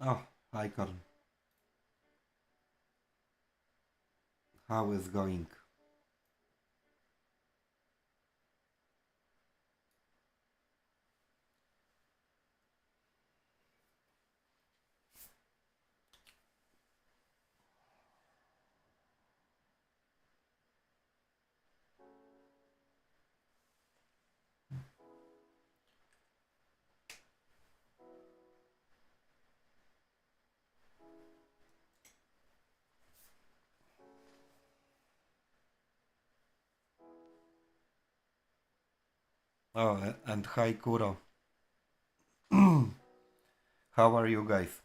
Oh, hi Corn. How is going? Oh, and hi Kuro. How are you guys?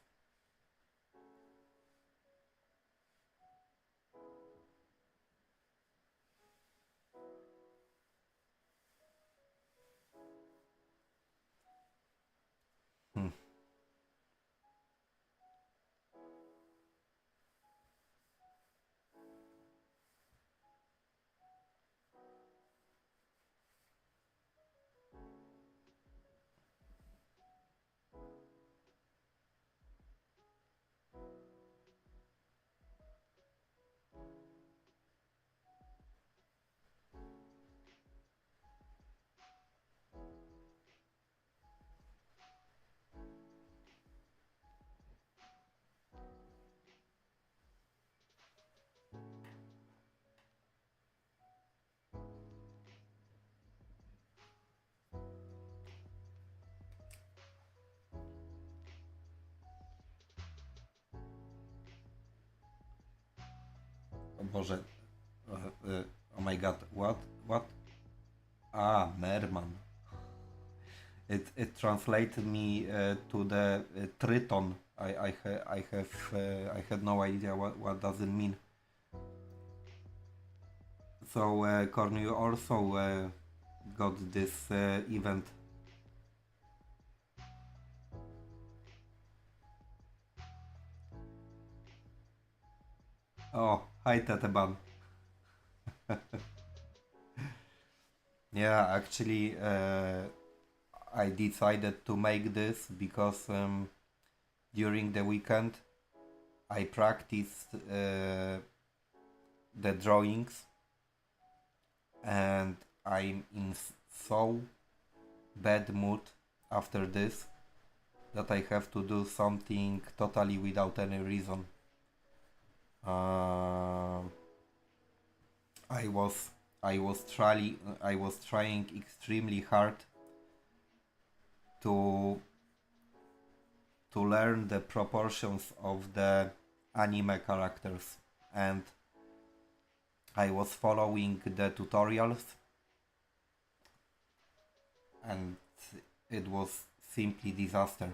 Hmm. O Boże. Oh my god, what? What? Ah, Merman. It translated me to the Triton. I had no idea what does it mean. So Corn, you also got this event. Oh, hi Teteban. Yeah, actually, I decided to make this because during the weekend I practiced the drawings and I'm in so bad mood after this that I have to do something totally without any reason. Uh, I was I was trying extremely hard to learn the proportions of the anime characters, and I was following the tutorials, and it was simply disaster.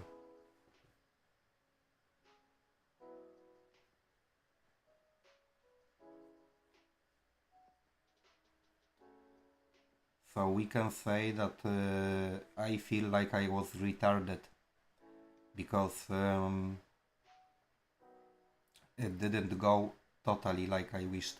So we can say that I feel like I was retarded because it didn't go totally like I wished.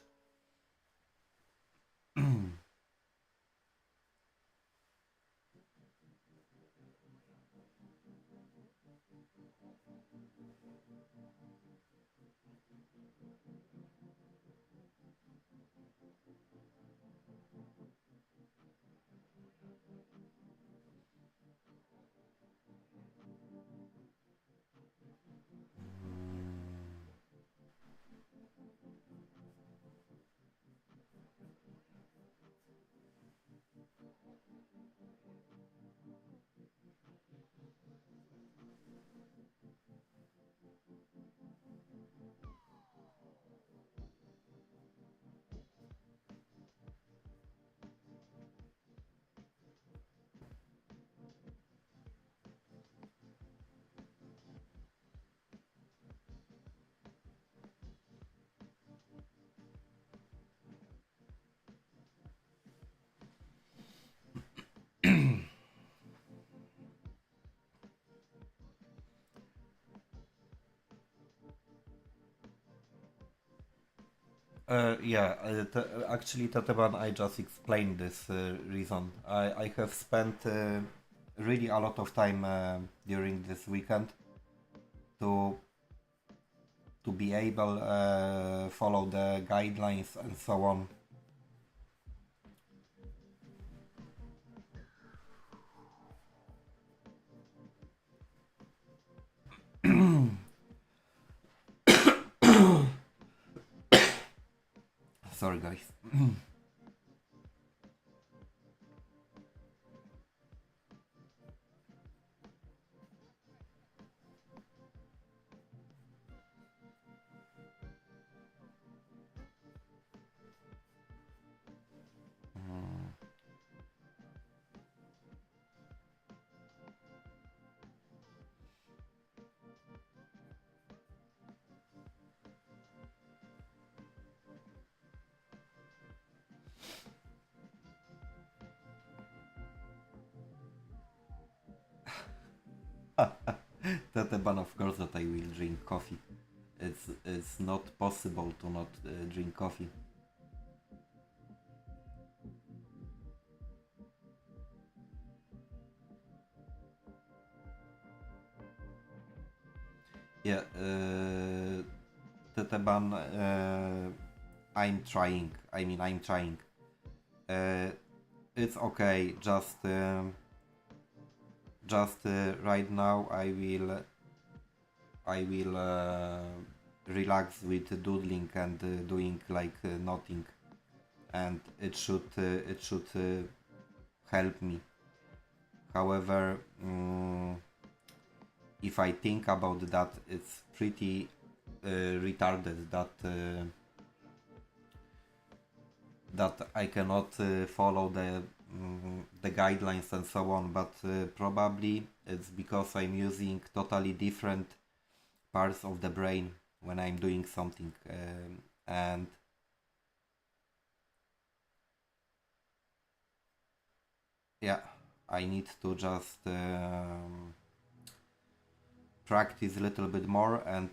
Yeah, actually, Tataban, I just explained this reason. I have spent really a lot of time during this weekend to be able follow the guidelines and so on. Sorry guys. Teteban, of course that I will drink coffee. It's not possible to not drink coffee. Yeah, Teteban, I'm trying. I mean, I'm trying. It's okay. Just right now, I will relax with doodling and doing like nothing, and it should help me. However, if I think about that, it's pretty retarded that I cannot follow the guidelines and so on. But probably it's because I'm using totally different parts of the brain when I'm doing something, and yeah, I need to just practice a little bit more, and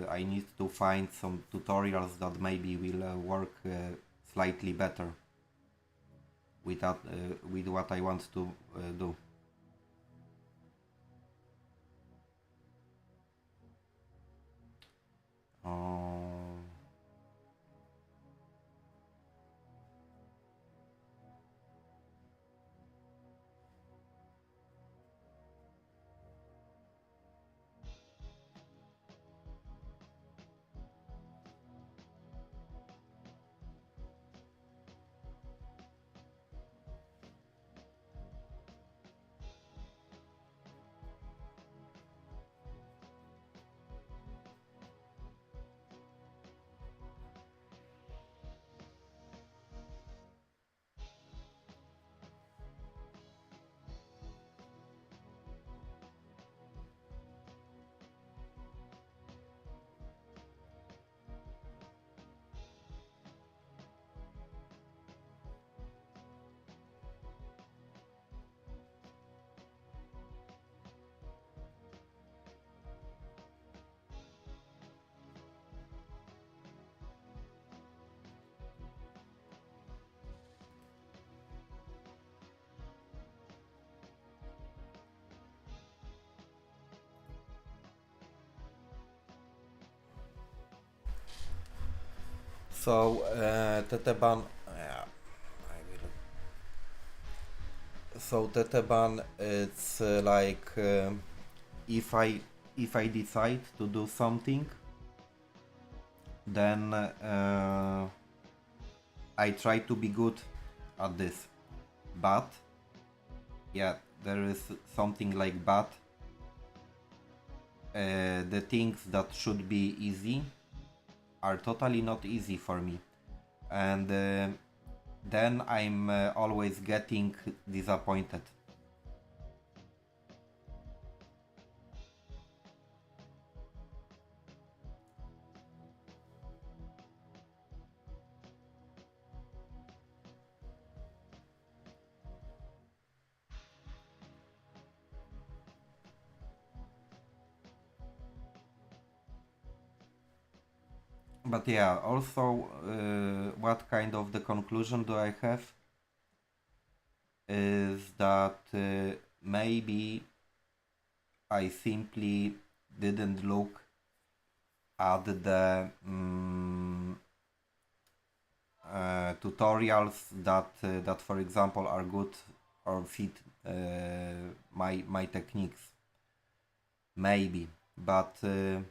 I need to find some tutorials that maybe will work slightly better with that, with what I want to do. Uh, so Teteban, yeah, I will. So Teteban, it's like if I decide to do something, then I try to be good at this. But yeah, there is something like but. The things that should be easy are totally not easy for me, and then I'm always getting disappointed. But yeah, also, what kind of the conclusion do I have is that maybe I simply didn't look at the tutorials that for example are good or fit my techniques, maybe, but mm,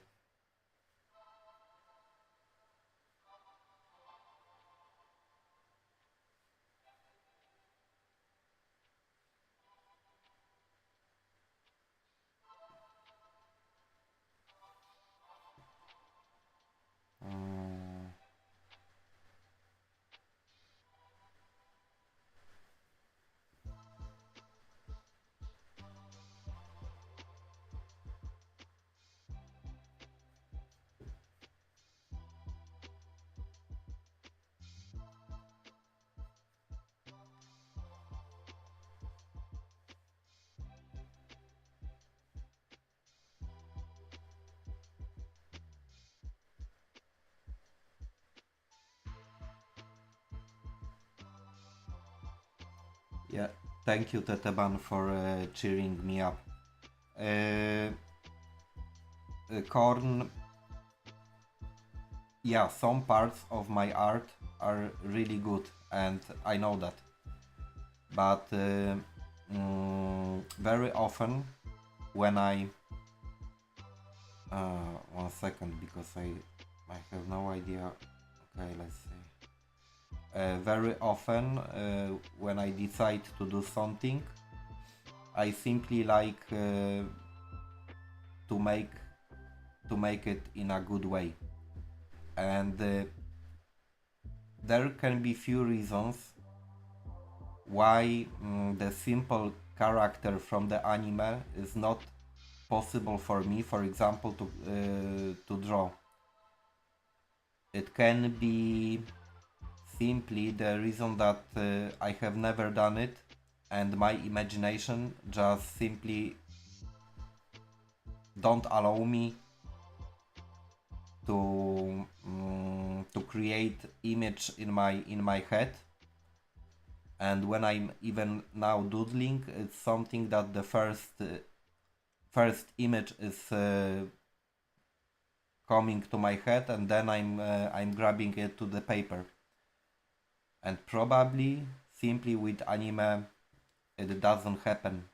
yeah, thank you Teteban for cheering me up. Corn, yeah, some parts of my art are really good, and I know that. But very often, when I 1 second, because I have no idea. Okay, let's see. Very often, when I decide to do something, I simply like to make it in a good way, and there can be few reasons why the simple character from the anime is not possible for me, for example, to draw. It can be simply the reason that I have never done it, and my imagination just simply don't allow me to create image in my head. And when I'm even now doodling, it's something that the first image is coming to my head, and then I'm grabbing it to the paper. And probably simply with anime it doesn't happen,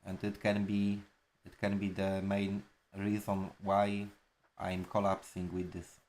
and it can be the main reason why I'm collapsing with this.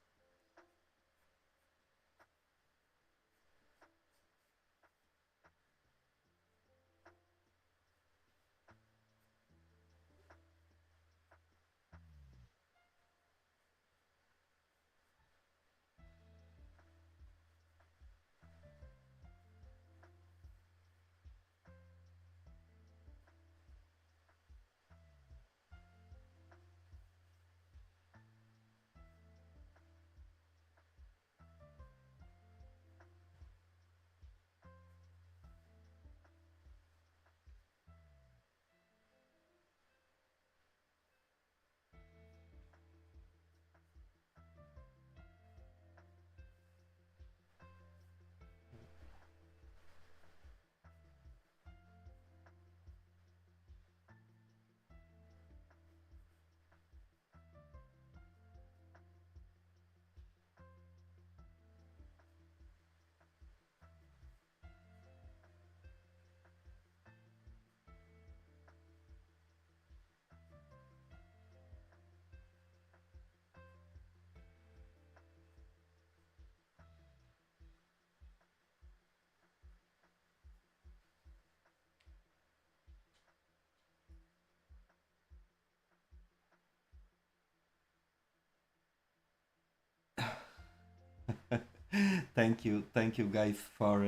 Thank you guys for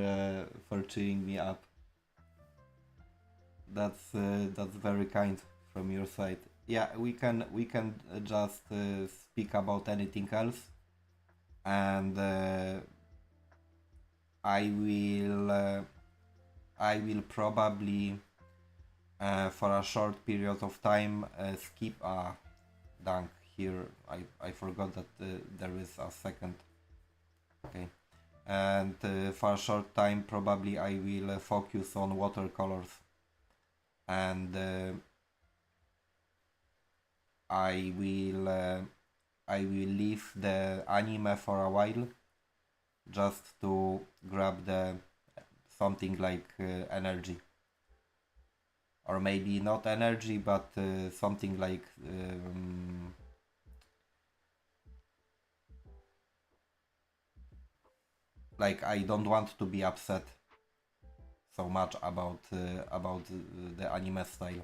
cheering me up. That's very kind from your side. Yeah, we can just speak about anything else, and I will uh, I will probably for a short period of time skip a dunk here. I forgot that there is a second. Okay. And for a short time probably I will focus on watercolors. and I will uh, I will leave the anime for a while just to grab the something like energy, or maybe not energy, but something like I don't want to be upset so much about the anime style.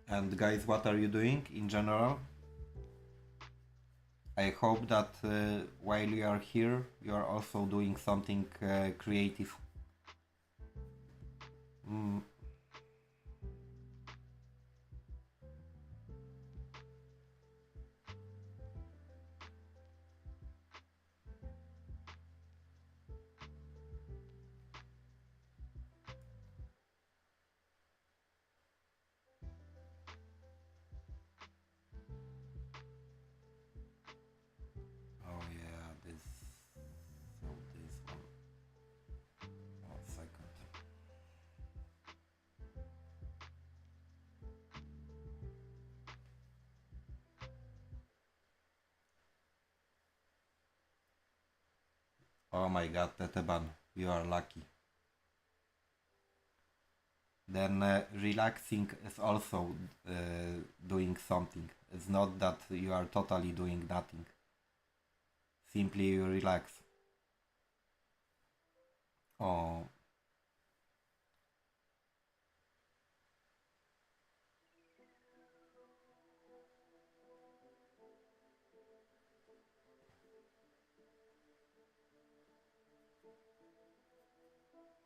And guys, what are you doing in general? I hope that while you are here, you are also doing something creative. Mm. Oh yeah, this one. 1 second. Oh my god, Teteban, you are lucky. Then relaxing is also doing something. It's not that you are totally doing nothing. Simply you relax. Oh,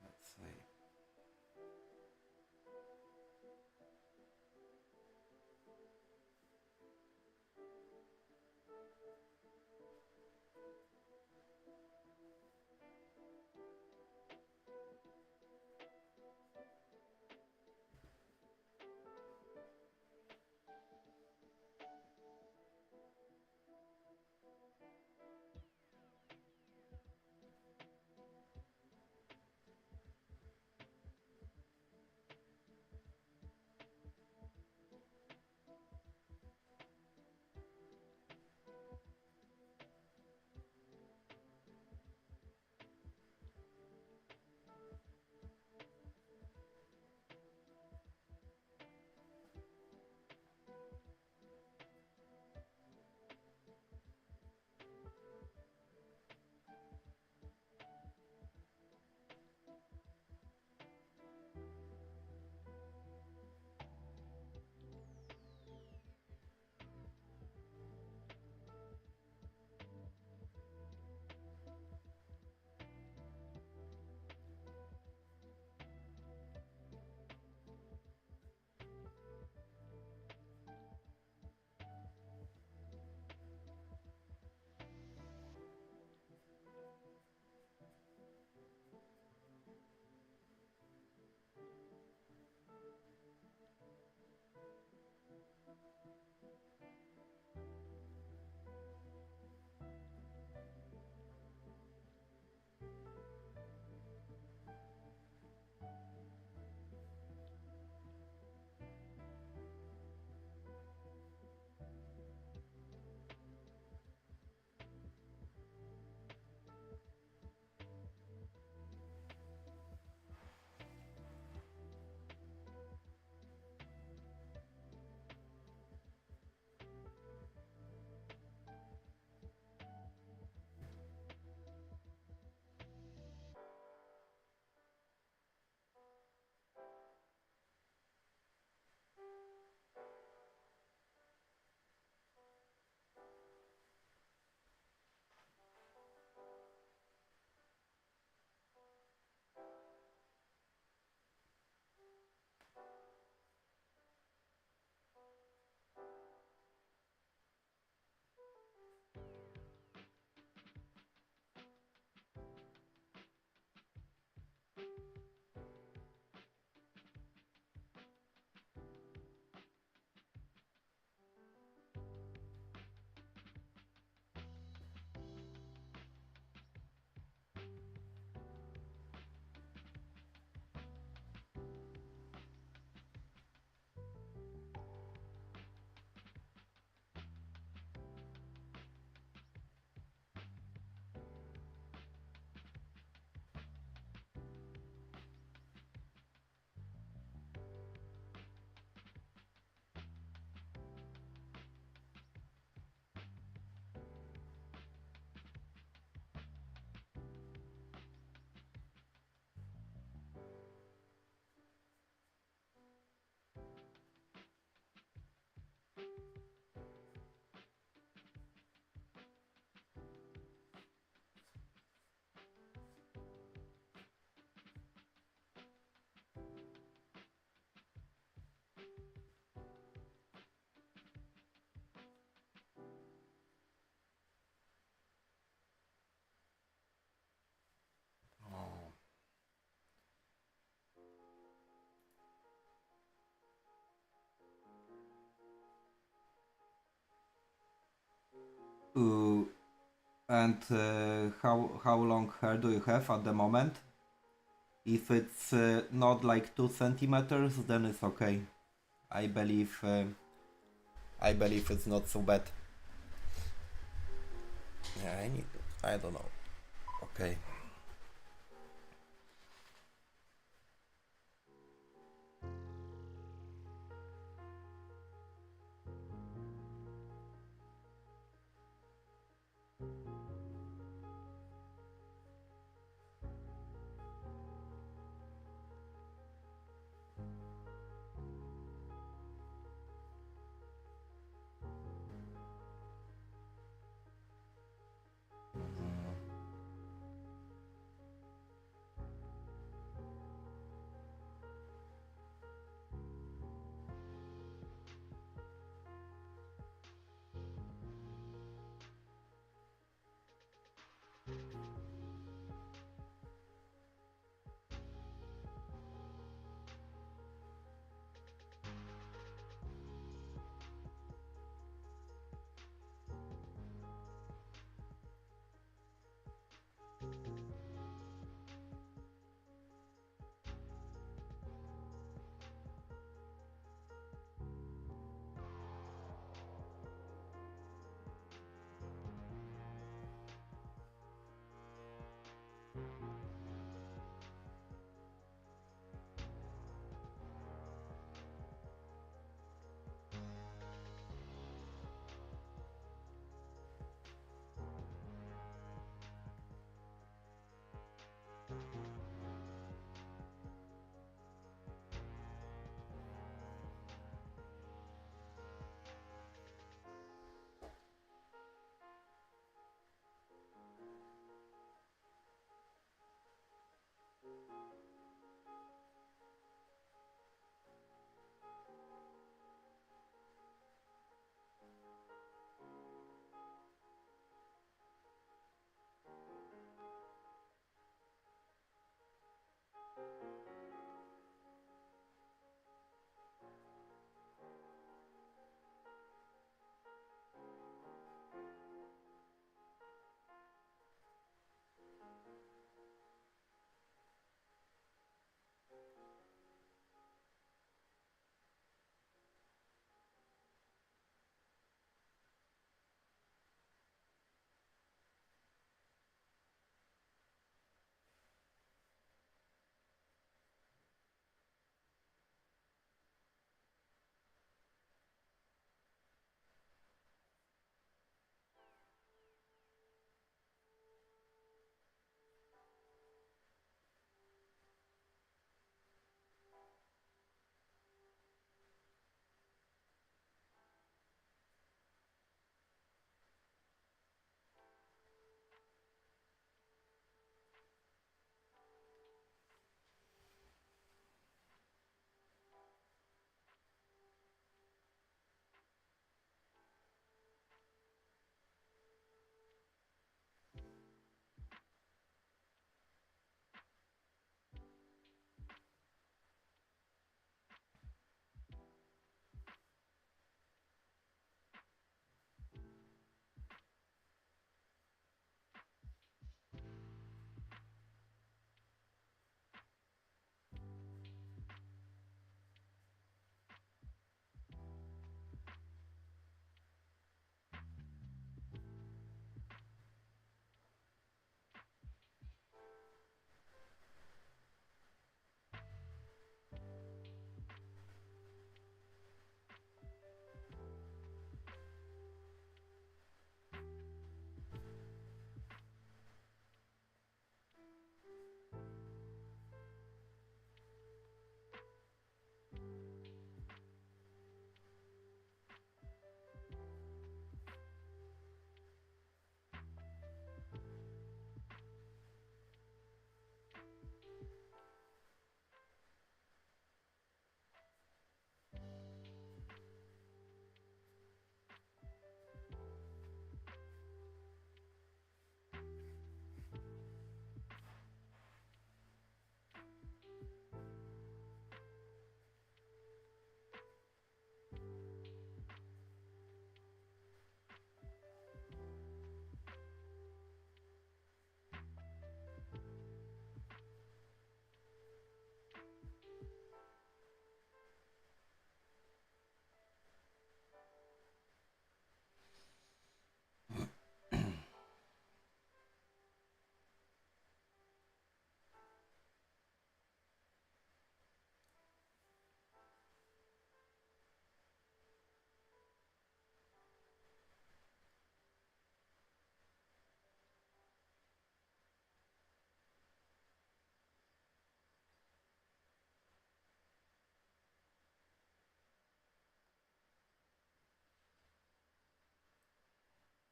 let's see. Uh, and how long hair do you have at the moment? If it's not like 2 centimeters, then it's okay. I believe I believe it's not so bad. Yeah, I don't know. Okay.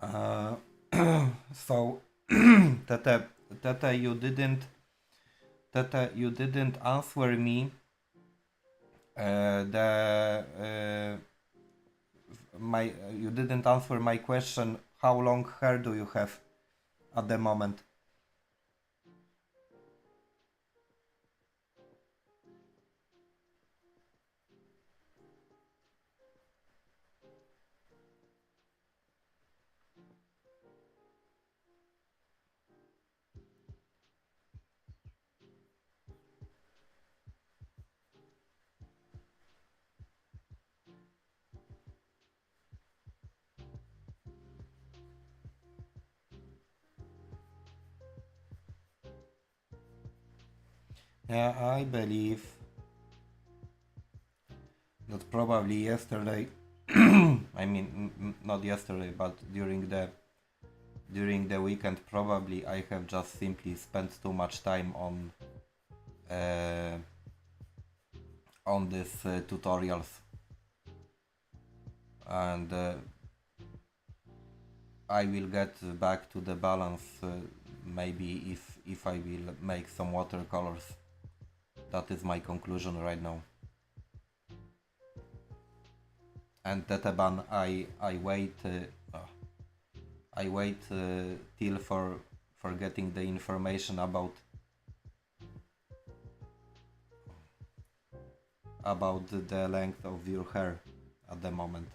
Uh, so Tete, Tete, you didn't answer me the my you didn't answer my question. How long hair do you have at the moment? Yeah, I believe that probably yesterday. I mean, not yesterday, but during the weekend, probably I have just simply spent too much time uh, on these tutorials, and I will get back to the balance maybe if I will make some watercolors. That is my conclusion right now. And Teteban, I wait till for getting the information about the length of your hair at the moment.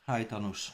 Hi Tanusz.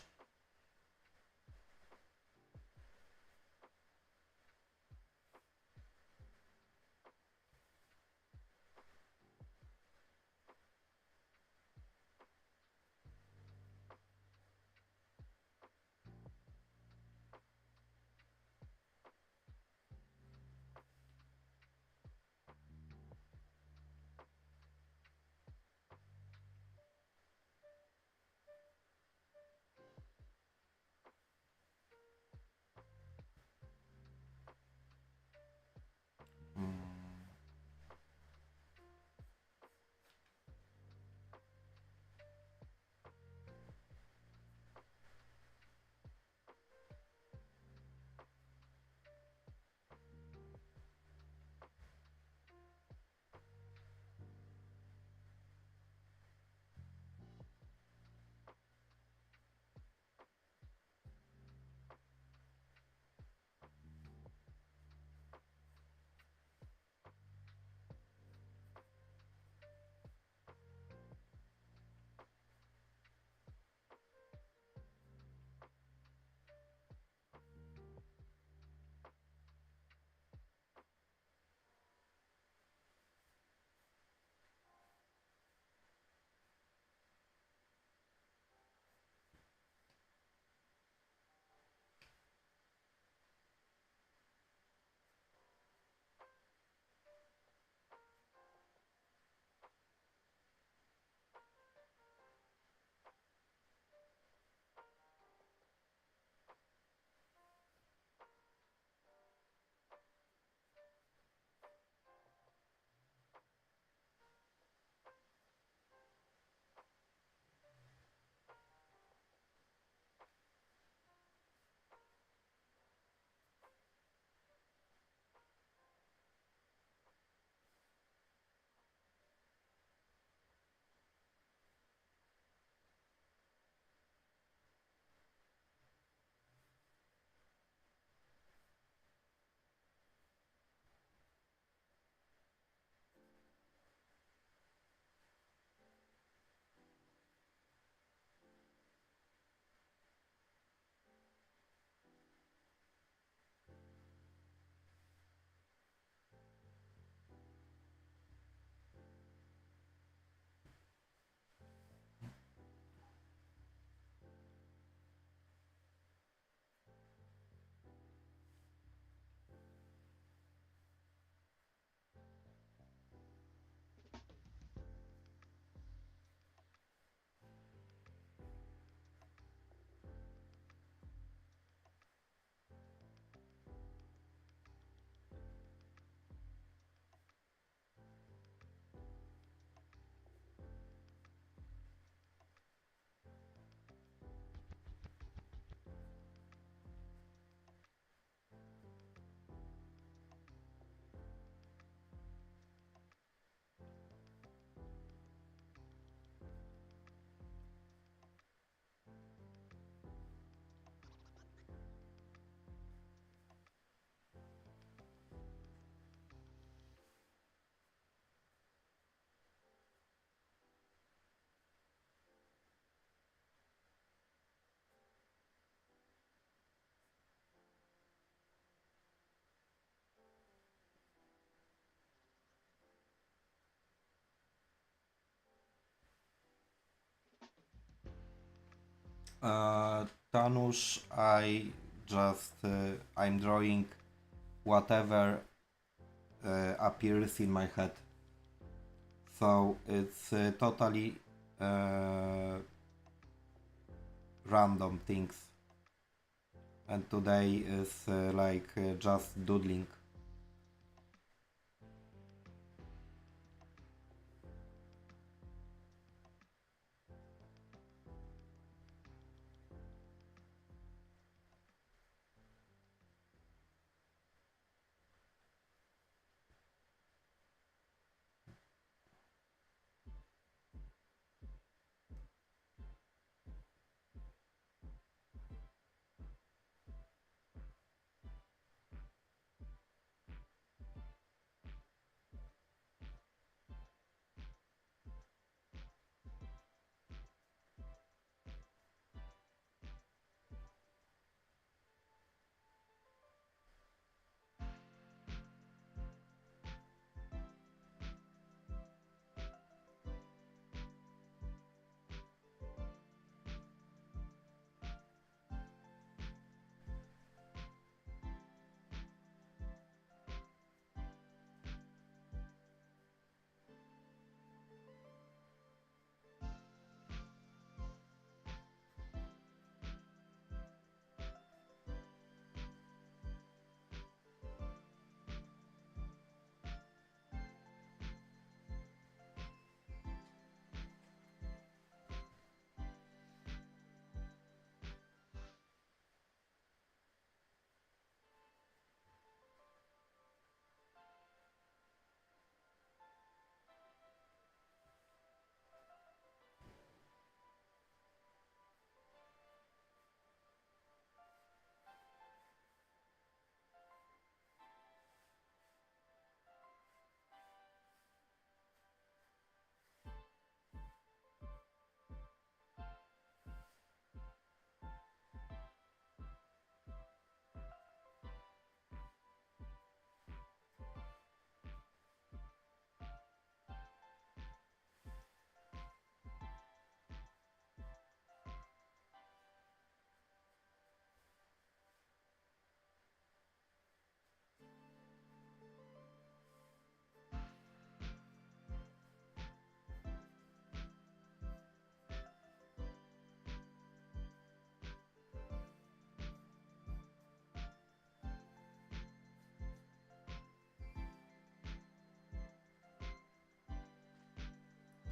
Tanush, I'm drawing whatever appears in my head. So it's totally uh, random things. And today is just doodling.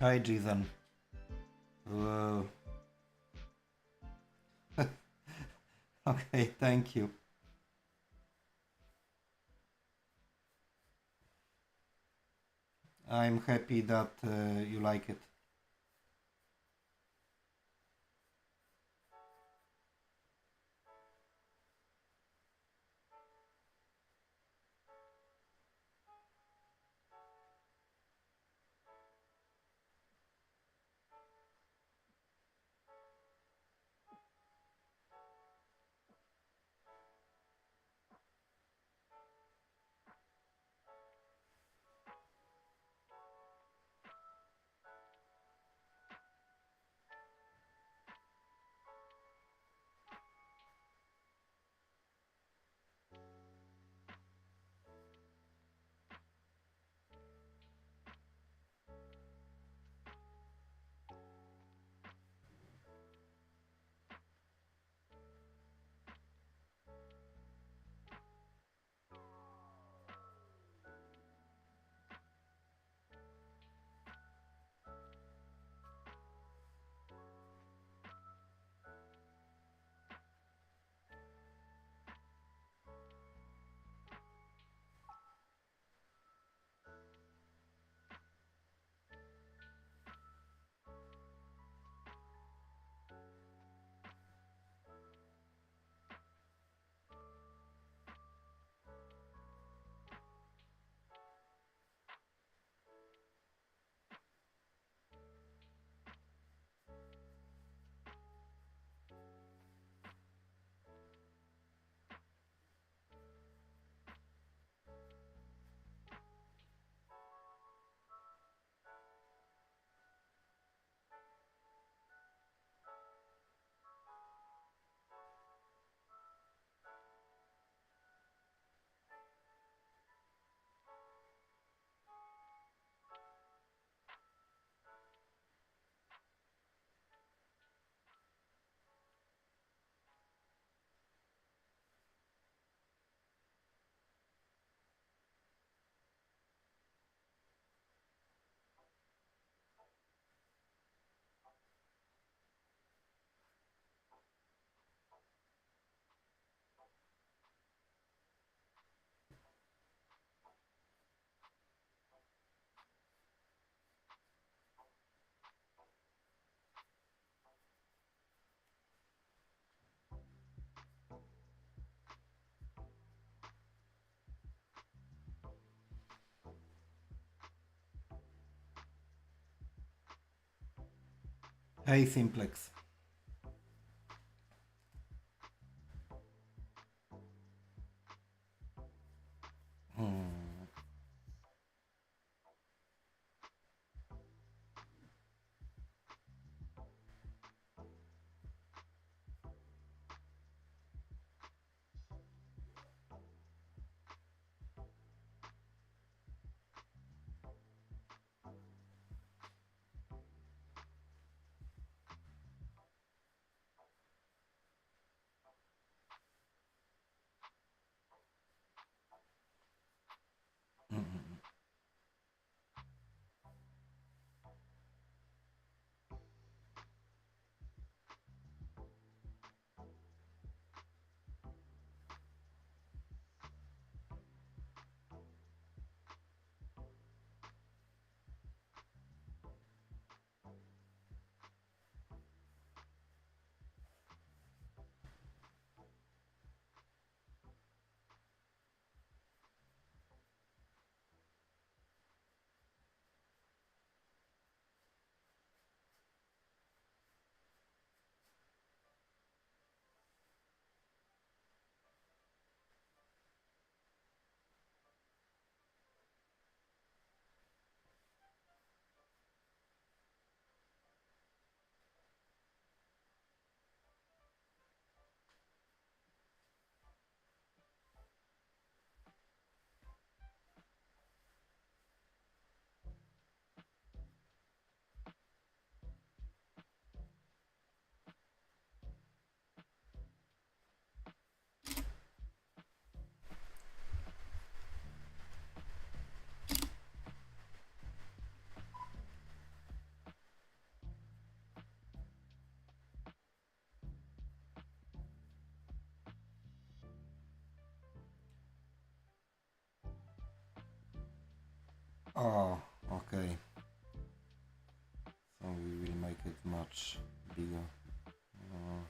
Hi, Jason. Uh, okay, thank you. I'm happy that you like it. Simplex. Hmm. Oh, okay. So we will make it much bigger. Uh,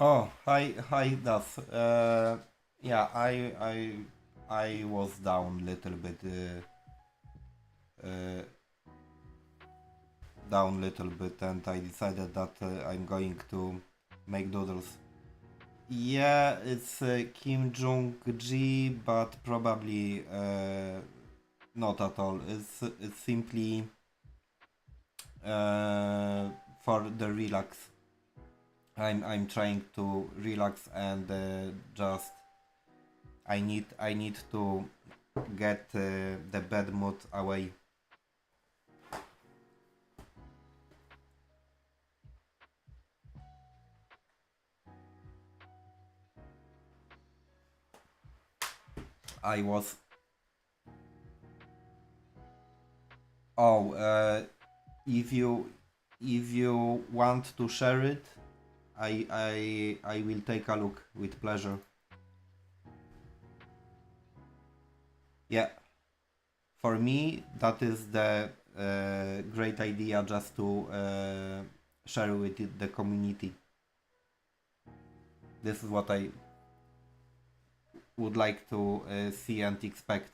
Oh, hi, Das. Yeah, I was down little bit, uh, down little bit, and I decided that I'm going to make doodles. Yeah, it's Kim Jong-ji, but probably not at all. It's simply for the relax. I'm trying to relax and just I need to get the bad mood away. I was oh if you want to share it, I will take a look with pleasure. Yeah, for me that is the great idea just to share with the community. This is what I would like to see and expect.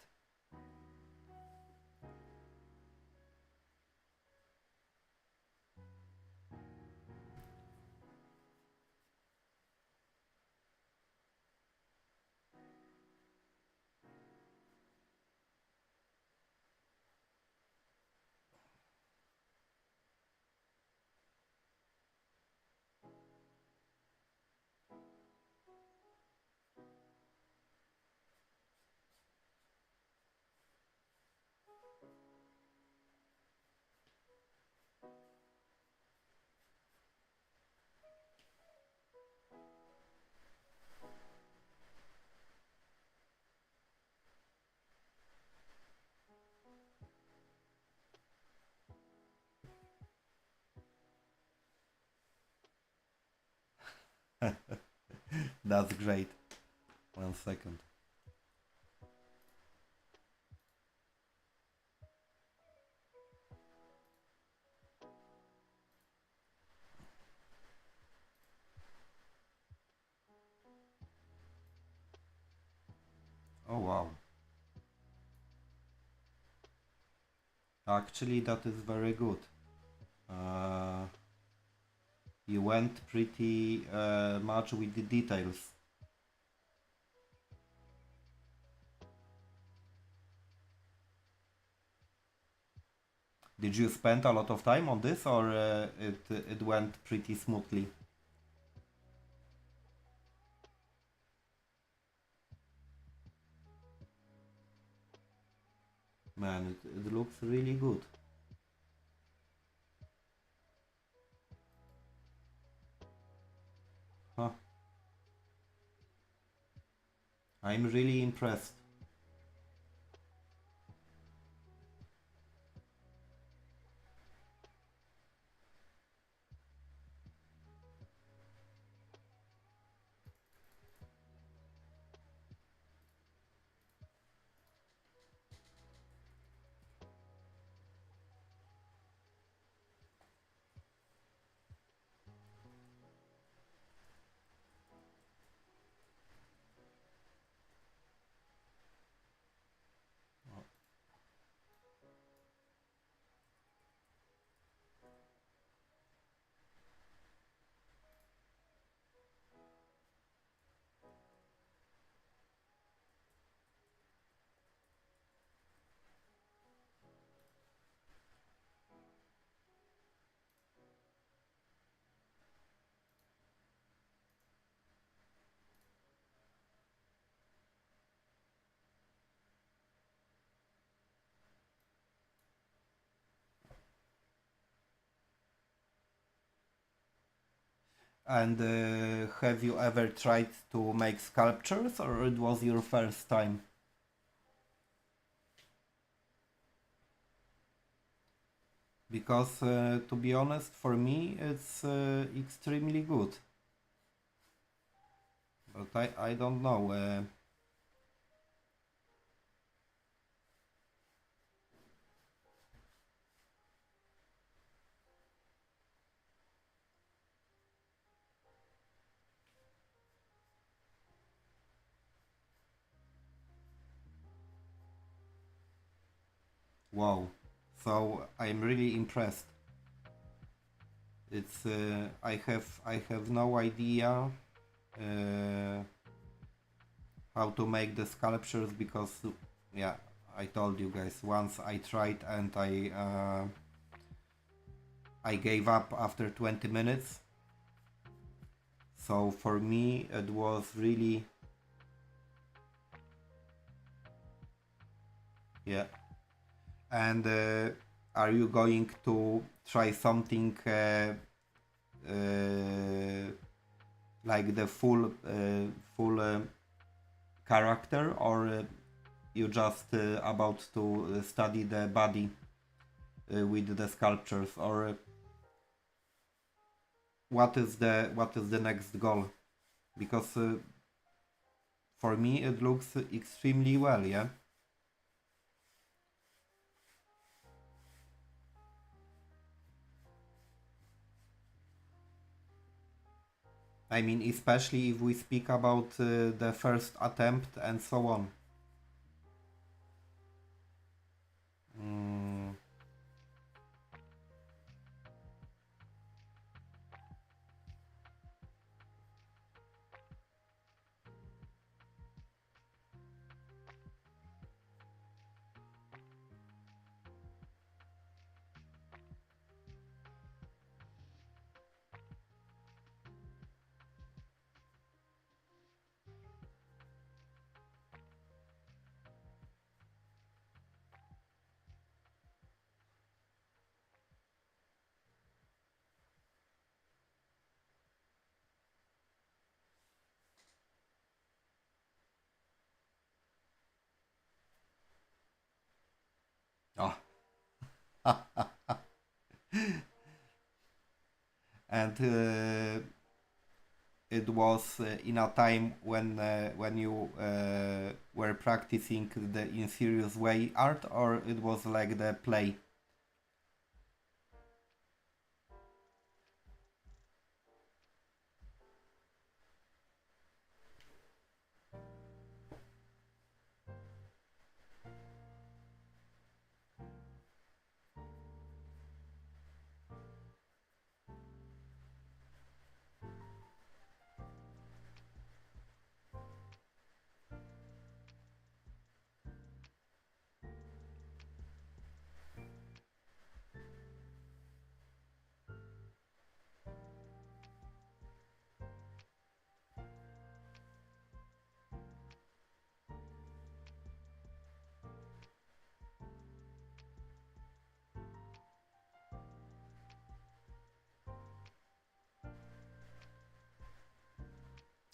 That's great. 1 second. Oh wow. Actually, that is very good. Uh, you went pretty much with the details. Did you spend a lot of time on this, or it went pretty smoothly? Man, it looks really good. Huh. I'm really impressed. And have you ever tried to make sculptures, or it was your first time? Because to be honest, for me, it's extremely good. But I don't know. Wow. So I'm really impressed. It's I have no idea uh, how to make the sculptures because yeah, I told you guys once I tried and I gave up after 20 minutes. So for me it was really yeah. And are you going to try something uh, like the full character, or you just about to study the body with the sculptures, or what is the next goal? Because for me it looks extremely well, yeah. I mean, especially if we speak about the first attempt and so on. Mm, oh. And it was in a time when you were practicing the in serious way art, or it was like the play.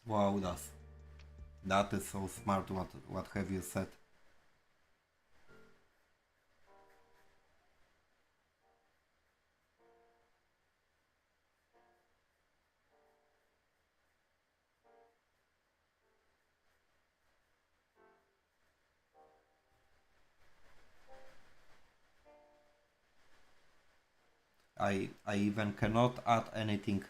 Wow, that is so smart. What have you said? I even cannot add anything.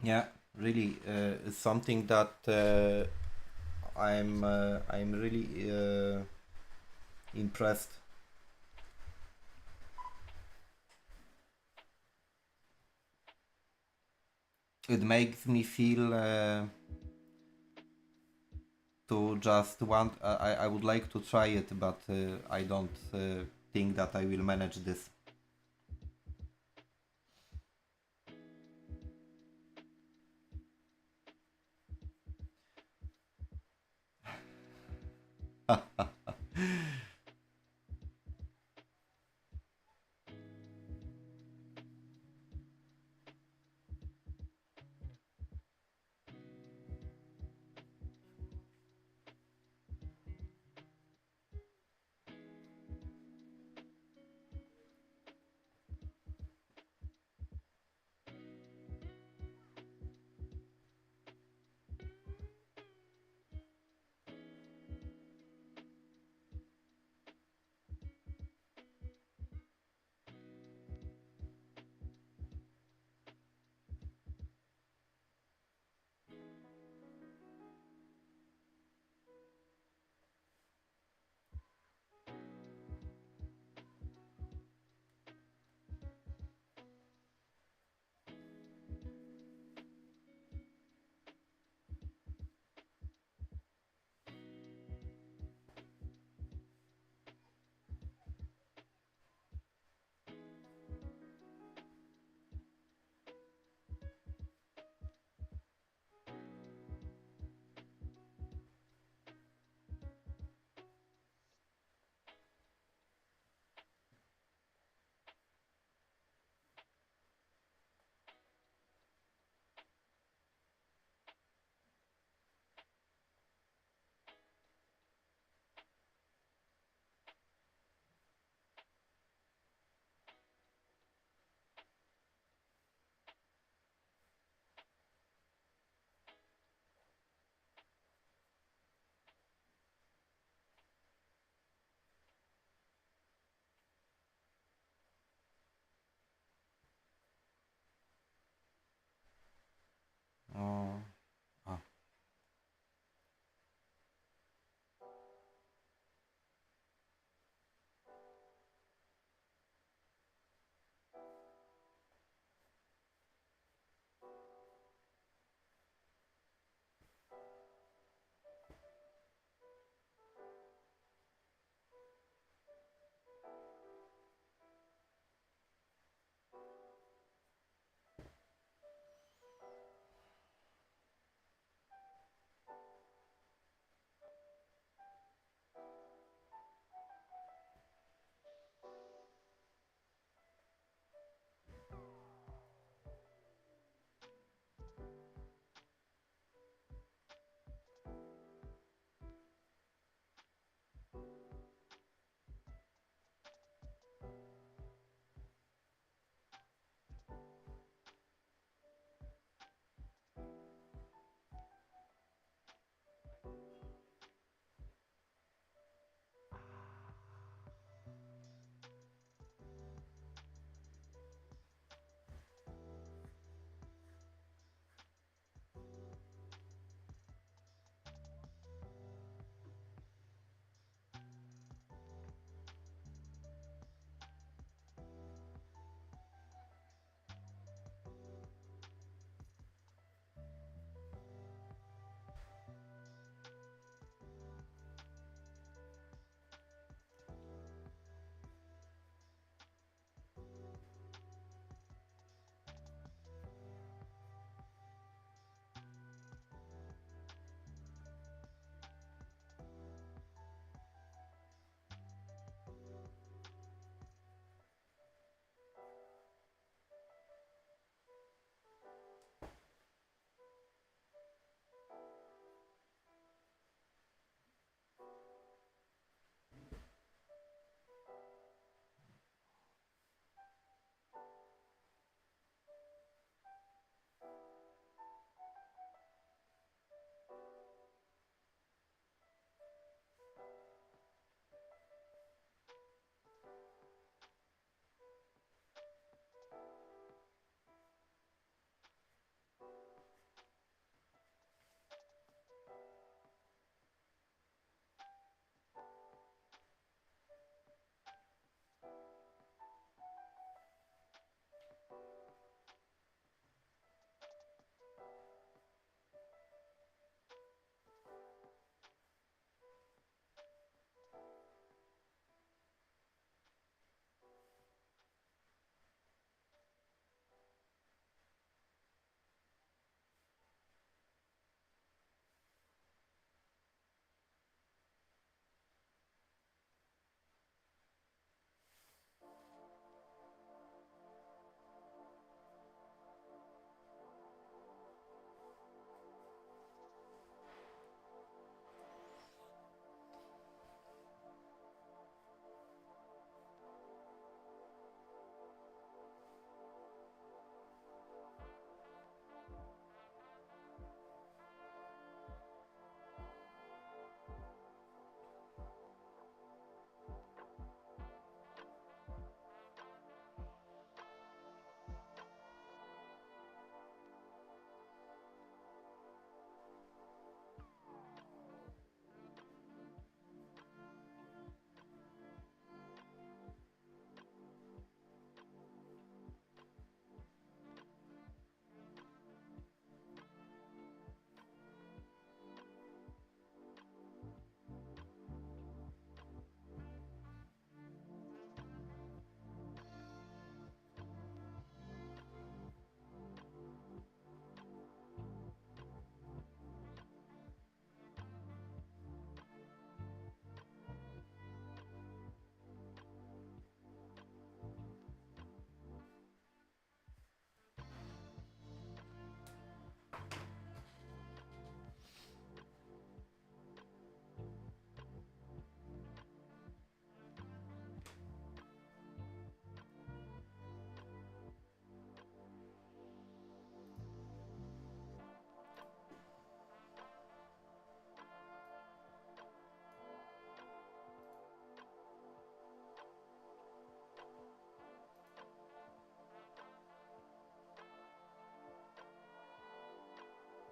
Yeah, really, it's something that I'm really impressed. It makes me feel to just want. I would like to try it, but I don't think that I will manage this.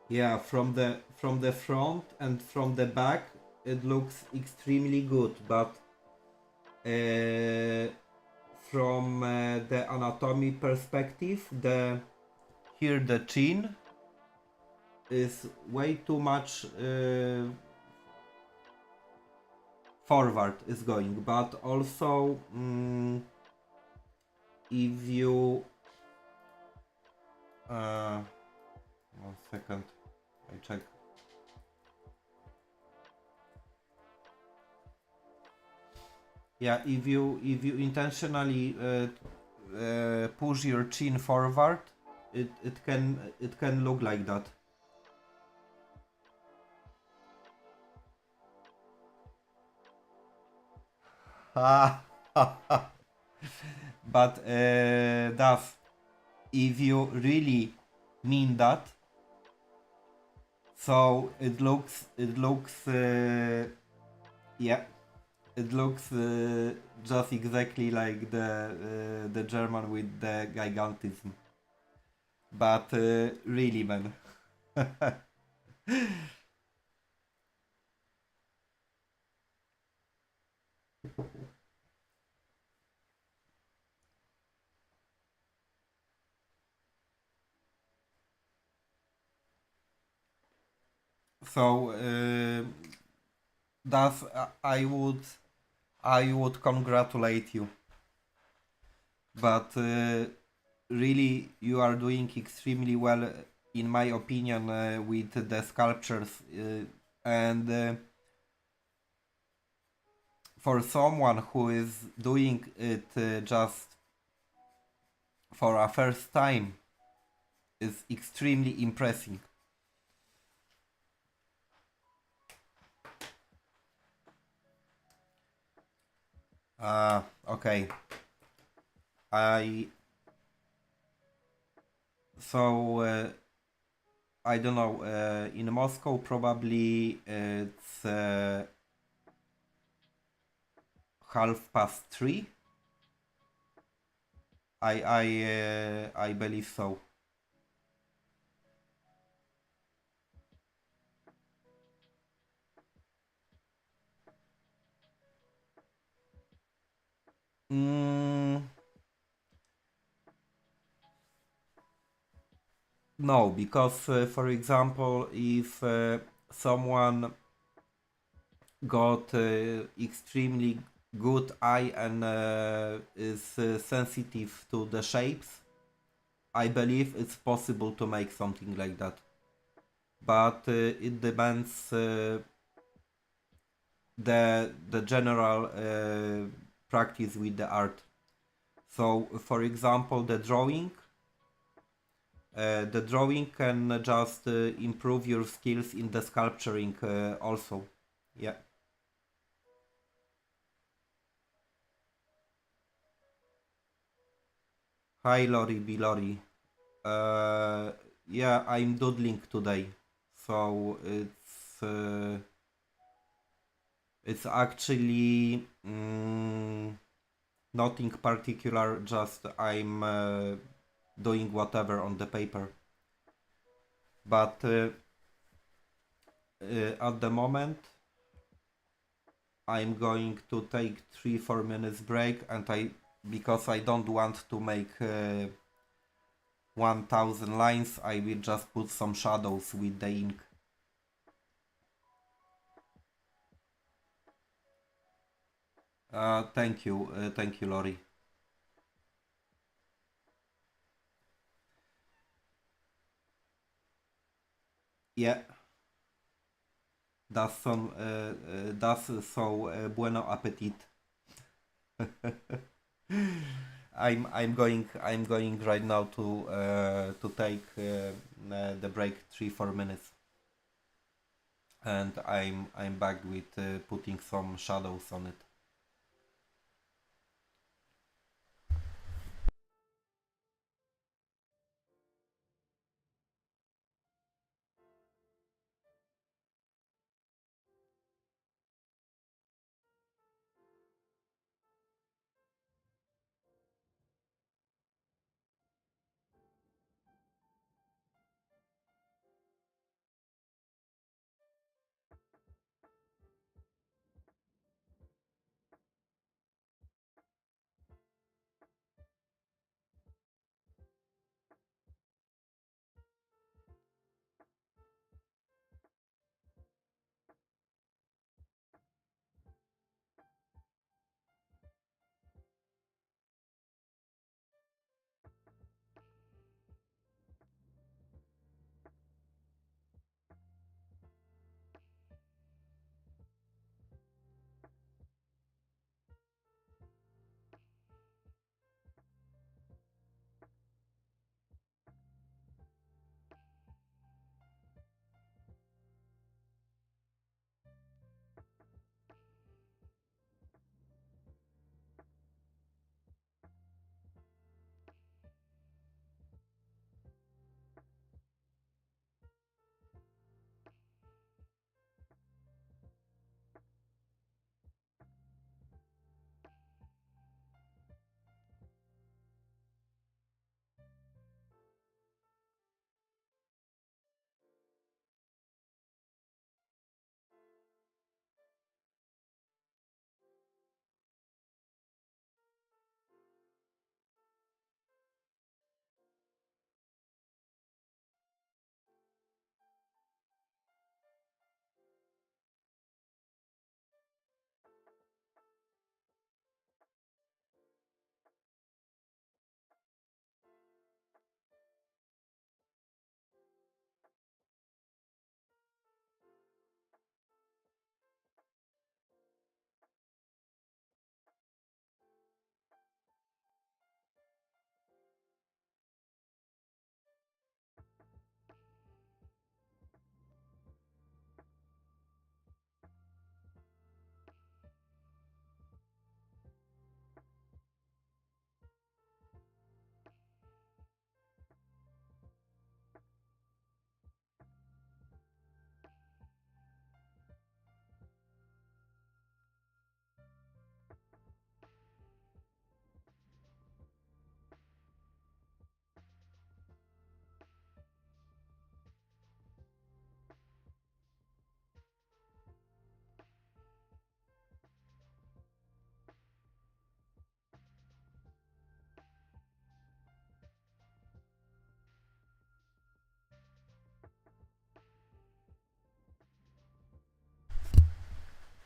Yeah, from the front and from the back, it looks extremely good, but uh, from the anatomy perspective, the here the chin is way too much forward is going, but also if you uh, 1 second, I check. Yeah, if you intentionally push your chin forward, it can look like that. But Duff, if you really mean that, so it looks yeah, it looks just exactly like the German with the gigantism. But really, man. So Duff, I would congratulate you, but really you are doing extremely well, in my opinion, with the sculptures, and for someone who is doing it just for a first time is extremely impressive. Okay, I so I don't know. In Moscow, probably it's 3:30. I believe so. Mm, no, because for example, if someone got extremely good eye and is sensitive to the shapes, I believe it's possible to make something like that. But it depends the general practice with the art. So, for example, the drawing can just improve your skills in the sculpturing also. Yeah. Hi, Lori B. Lori. Uh, yeah, I'm doodling today, so it's actually nothing particular. Just I'm doing whatever on the paper. But at the moment, I'm going to take 3 4 minutes break, and I because I don't want to make 1,000 lines, I will just put some shadows with the ink. Thank you, Lori. Yeah, that's so bueno appetit. I'm going right now to take the break 3 4 minutes, and I'm back with putting some shadows on it.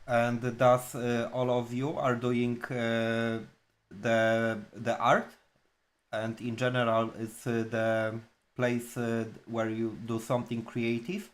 And thus, all of you are doing the art, and in general, it's the place where you do something creative.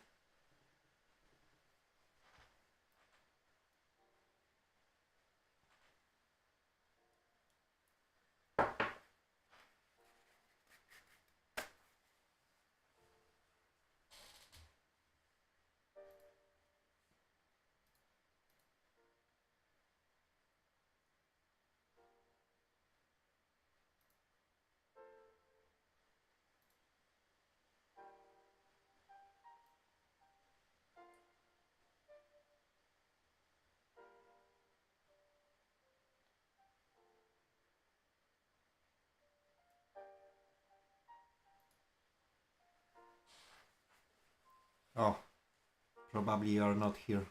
Oh, probably you're not here.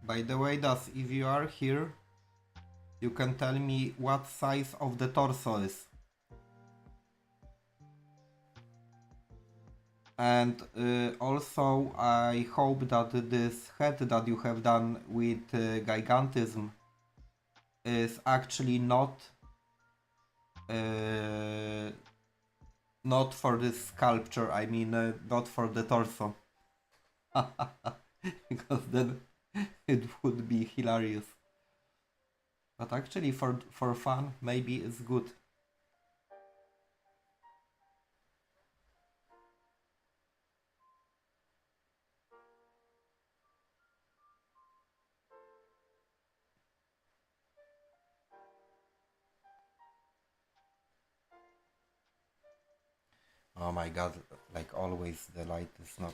By the way, Das, if you are here, you can tell me what size of the torso is. And also, I hope that this head that you have done with gigantism is actually uh, not for this sculpture. I mean, not for the torso, because then it would be hilarious. But actually, for fun, maybe it's good. Oh my god! Like always, the light is not.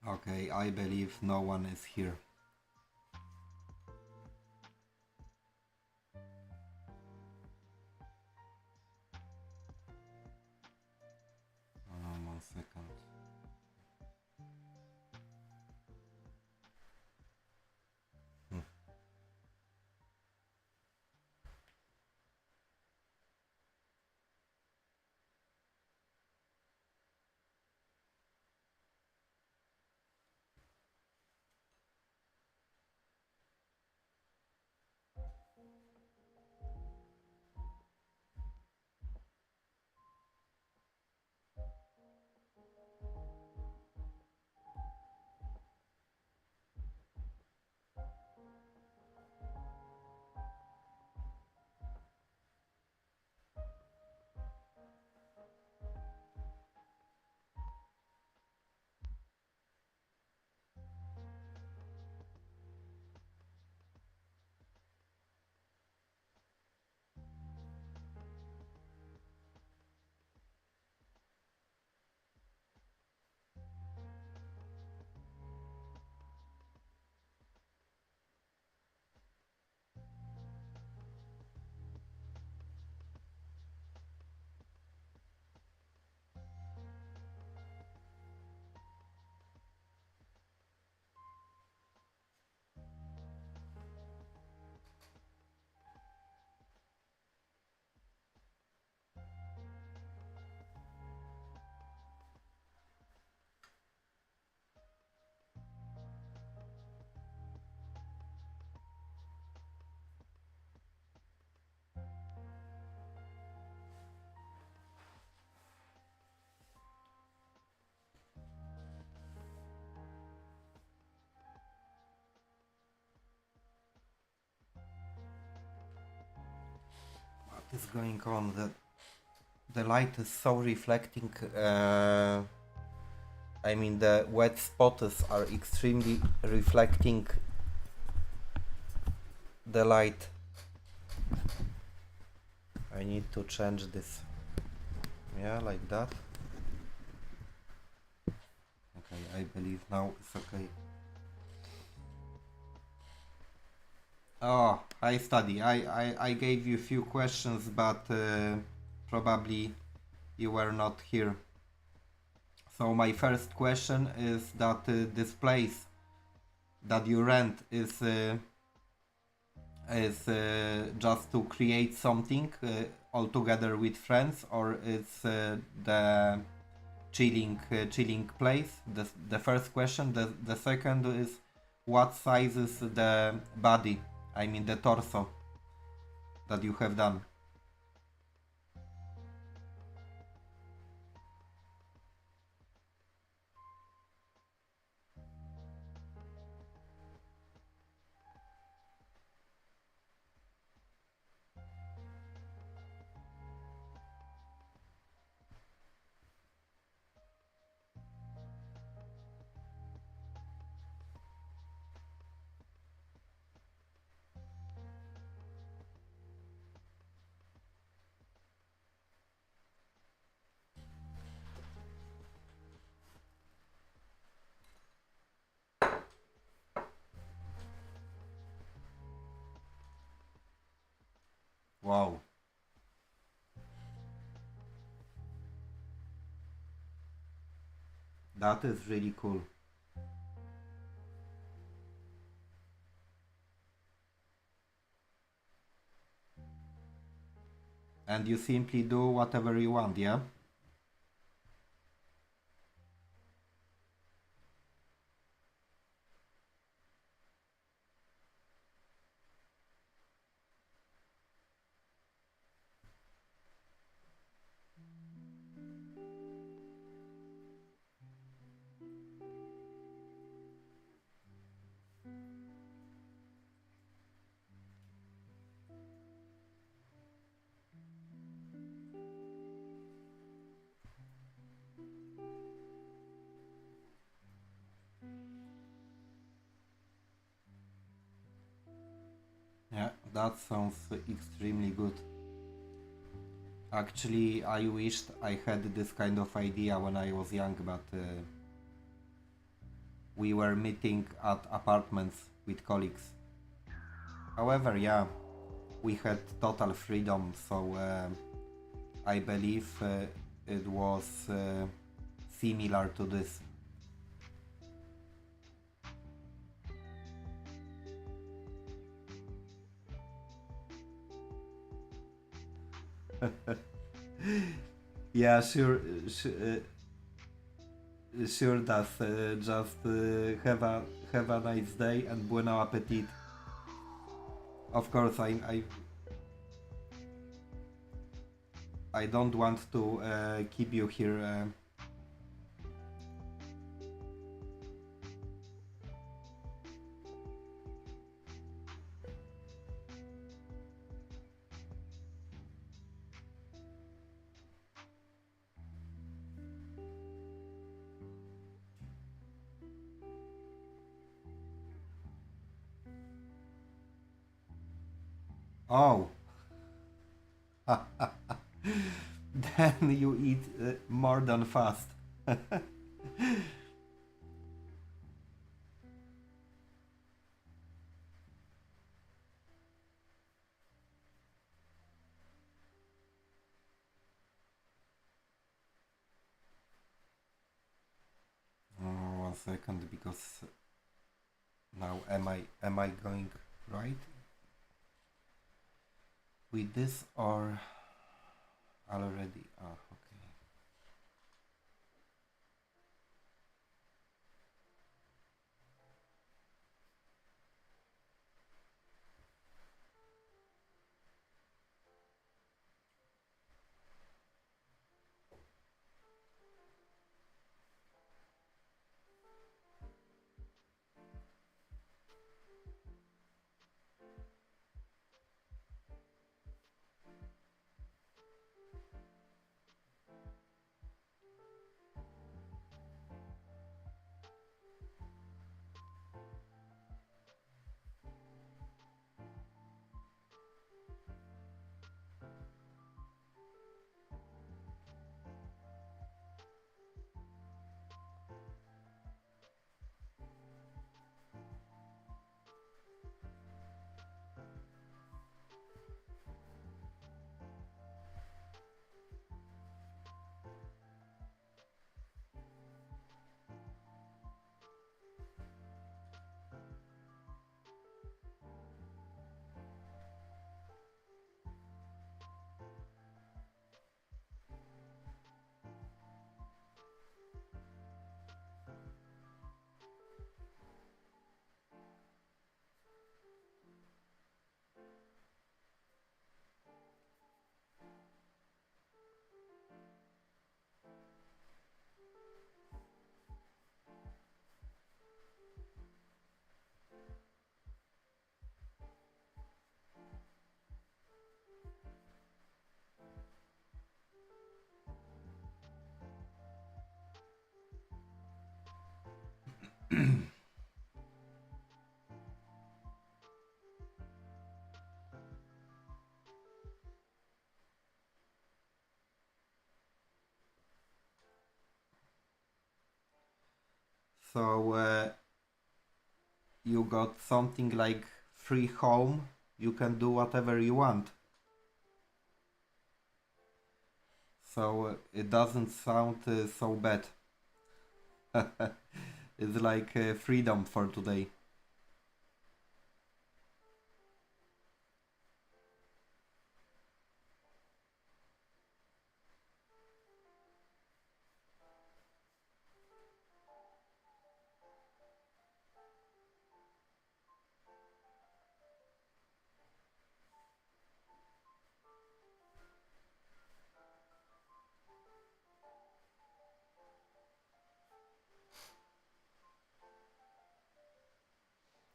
Okay, I believe no one is here. One second. Hmm. is going on? The light is so reflecting. I mean, the wet spots are extremely reflecting the light. I need to change this. Yeah, like that. Okay, I believe now it's okay. Oh, hi study. I gave you a few questions, but probably you were not here. So my first question is that this place that you rent is just to create something all together with friends, or it's the chilling place? The first question. The second is, what size is the body? I mean the torso that you have done. Wow. That is really cool. And you simply do whatever you want, yeah? Yeah, that sounds extremely good. Actually, I wished I had this kind of idea when I was young, but we were meeting at apartments with colleagues. However, yeah, we had total freedom, so I believe it was similar to this. Yeah, sure, sure does. Just have a nice day and buen appetit. Of course, I don't want to keep you here. Oh, then you eat more than fast. Oh, 1 second, because now am I going right with this or already? Oh, okay. So you got something like free home. You can do whatever you want. So it doesn't sound so bad. It's like freedom for today.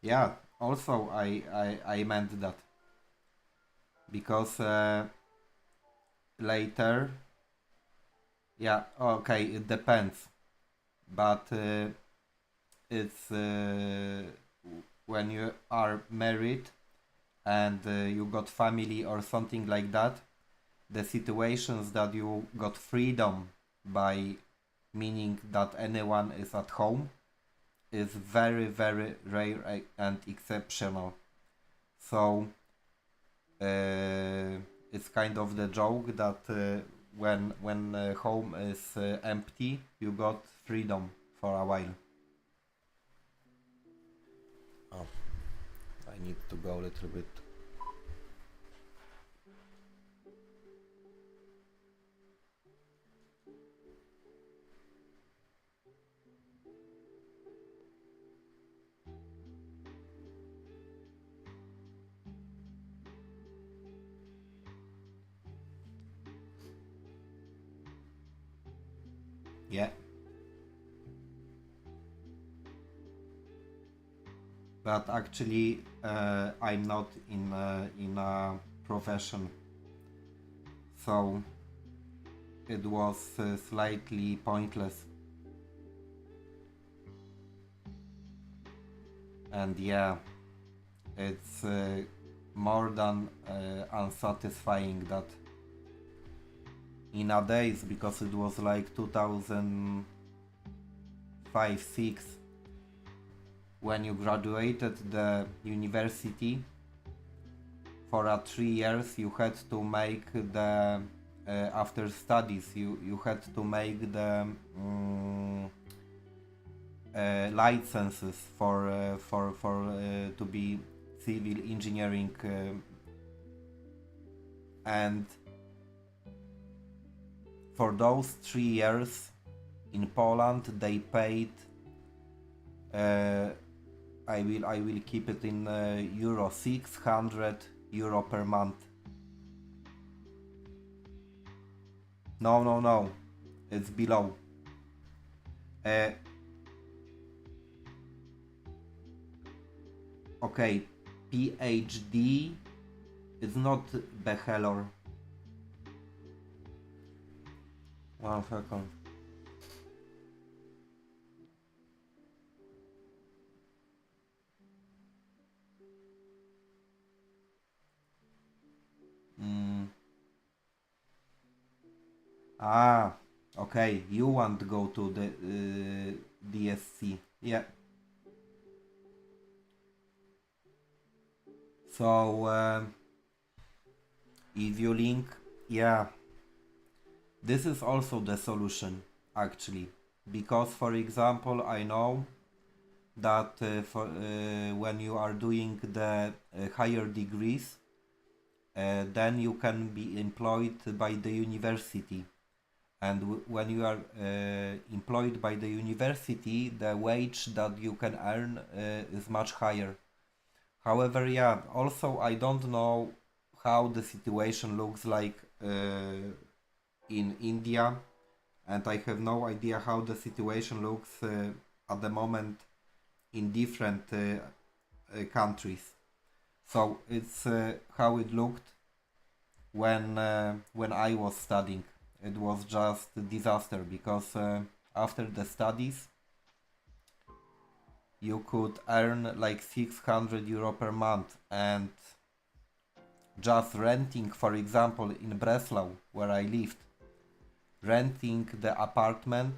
Yeah, also I meant that because later, yeah, okay, it depends, but it's when you are married and you got family or something like that, the situations that you got freedom by meaning that anyone is at home is very very rare and exceptional. So it's kind of the joke that when home is empty, you got freedom for a while. Oh, I need to go a little bit. Yeah, but actually I'm not in a profession, so it was slightly pointless. And yeah, it's more than unsatisfying that in a days, because it was like 2005-6 when you graduated the university. For 3 years you had to make the after studies you had to make the licenses for to be civil engineering and for those 3 years in Poland they paid I will keep it in euro, 600 euro per month. No, it's below. Uh, okay, PhD is not bachelor. 1 second. Ah, okay. You want to go to the DSC? Yeah. So if you link, yeah, this is also the solution actually, because for example, I know that when you are doing the higher degrees, then you can be employed by the university. And when you are employed by the university, the wage that you can earn is much higher. However, yeah, also I don't know how the situation looks like in India, and I have no idea how the situation looks at the moment in different countries. So it's how it looked when I was studying. It was just a disaster because after the studies you could earn like 600 euro per month, and just renting, for example, in Breslau where I lived, renting the apartment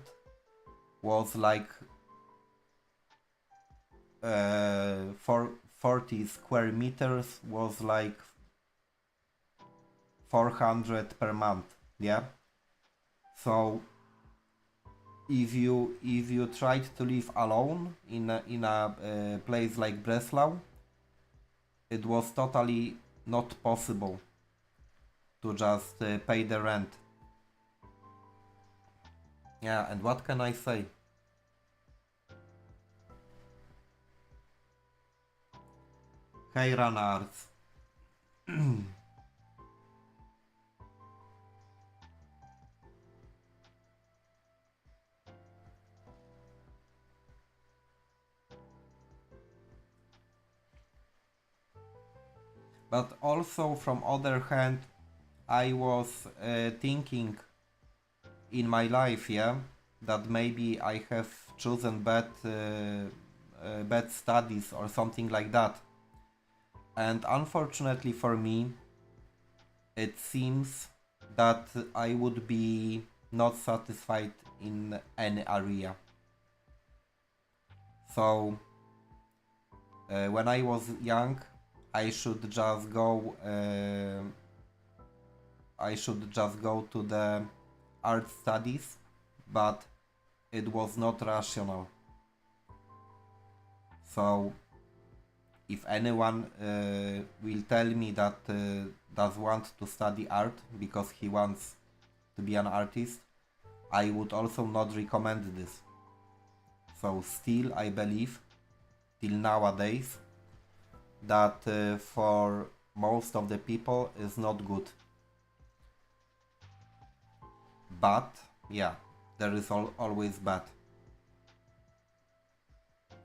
was like for 40 square meters was like 400 per month. Yeah. So if you tried to live alone in a place like Breslau, it was totally not possible to just pay the rent. Yeah, and what can I say? Hey, Run Arts. But also, from other hand, I was thinking in my life, yeah, that maybe I have chosen bad studies or something like that. And unfortunately for me, it seems that I would be not satisfied in any area. So when I was young, I should just go. I should just go to the art studies, but it was not rational. So if anyone will tell me that does want to study art because he wants to be an artist, I would also not recommend this. So still I believe till nowadays that for most of the people is not good. But yeah, there is always bad.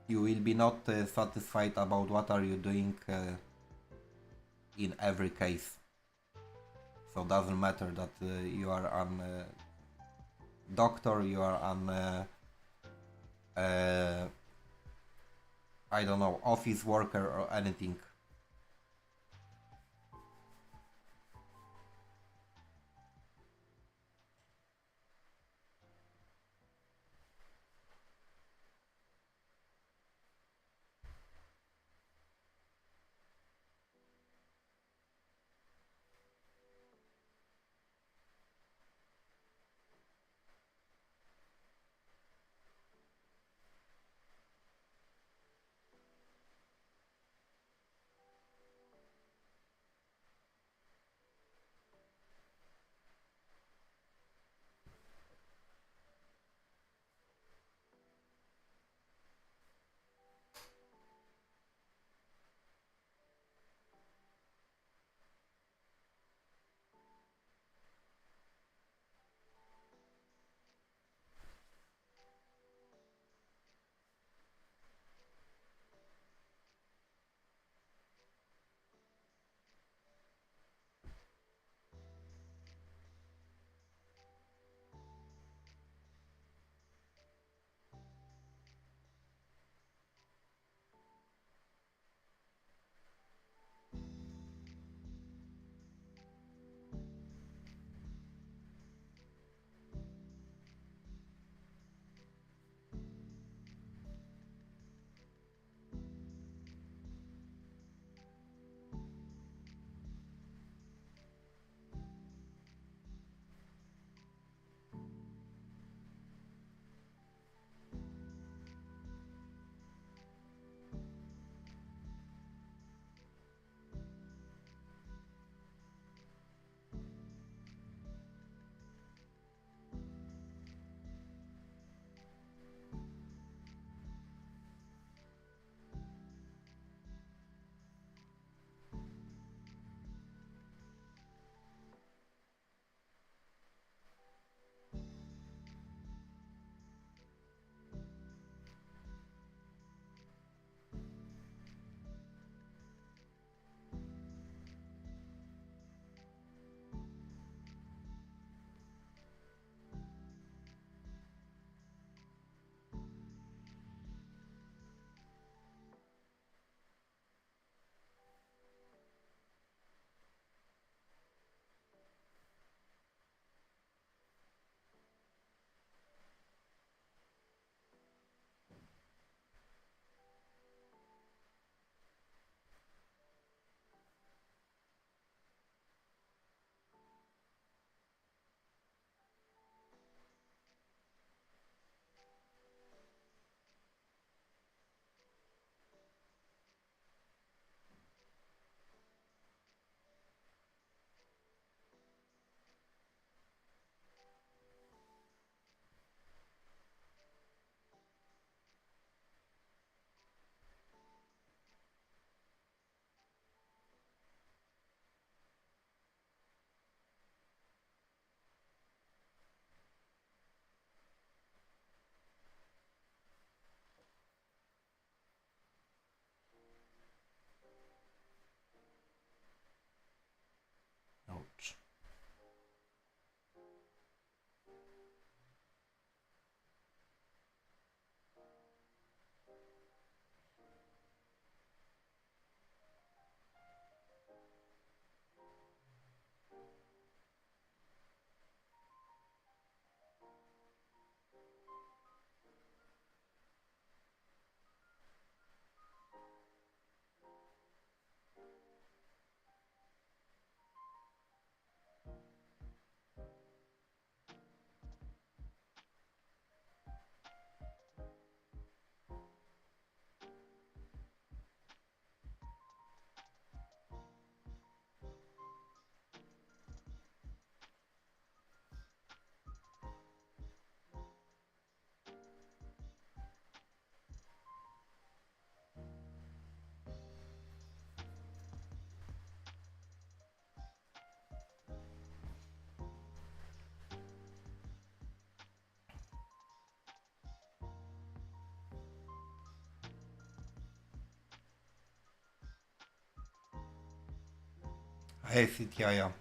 You will be not satisfied about what are you doing in every case. So doesn't matter that you are an doctor, you are an I don't know, office worker or anything. Hey, Fitjaya.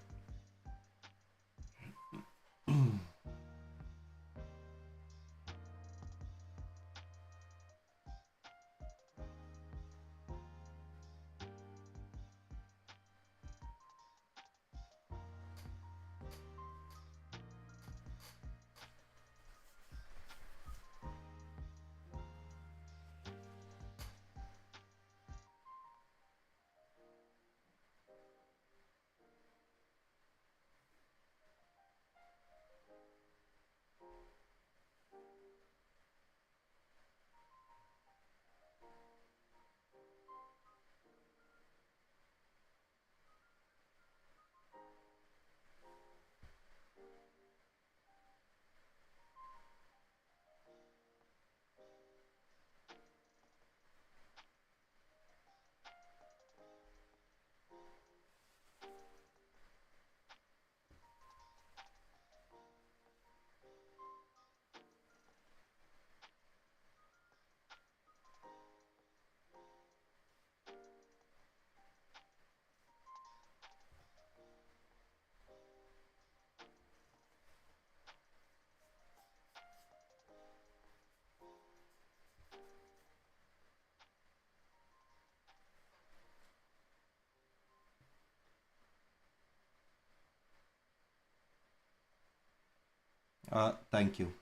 Thank you.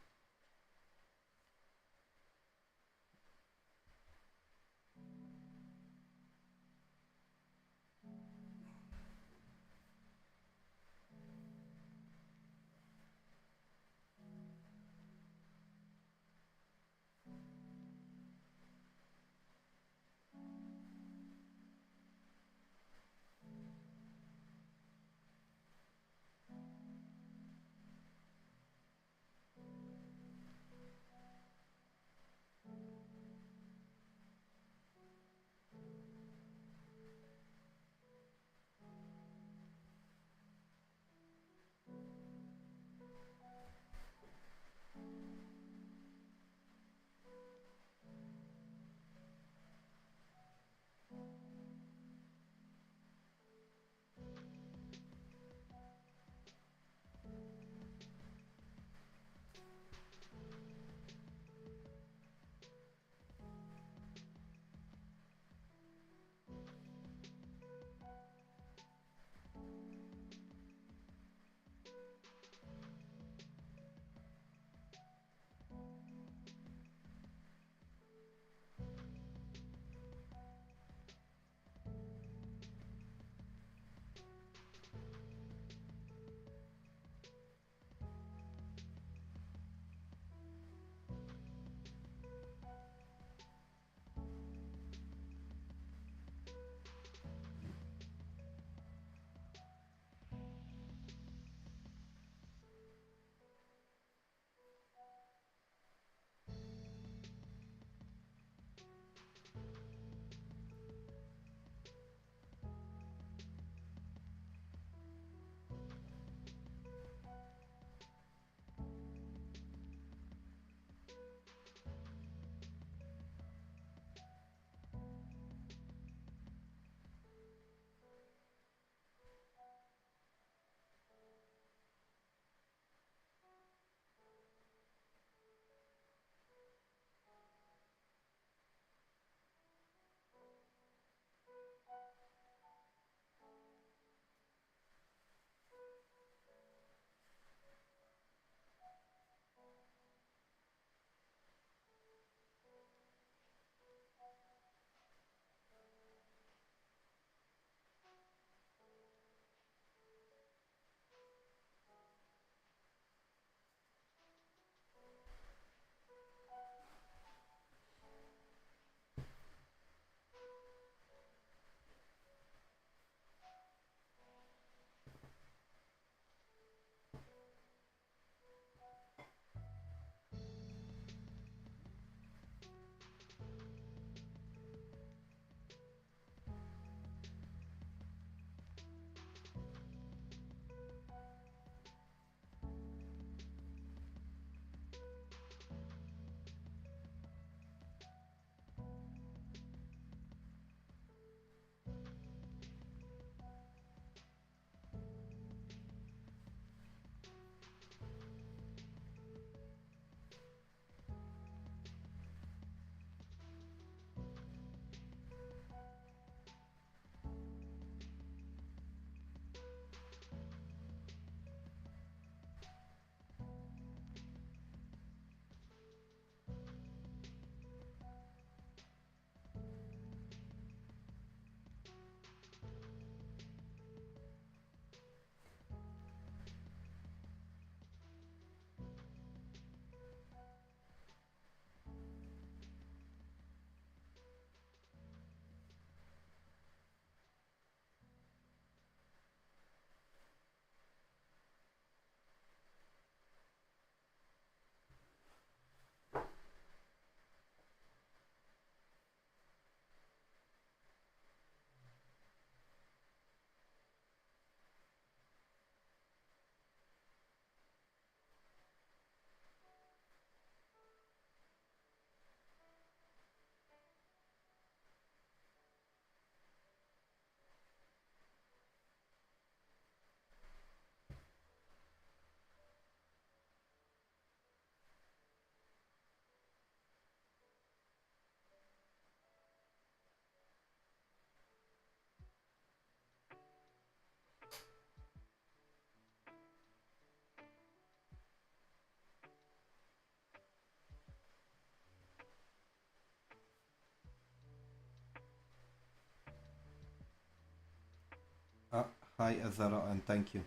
Hi Azara and thank you.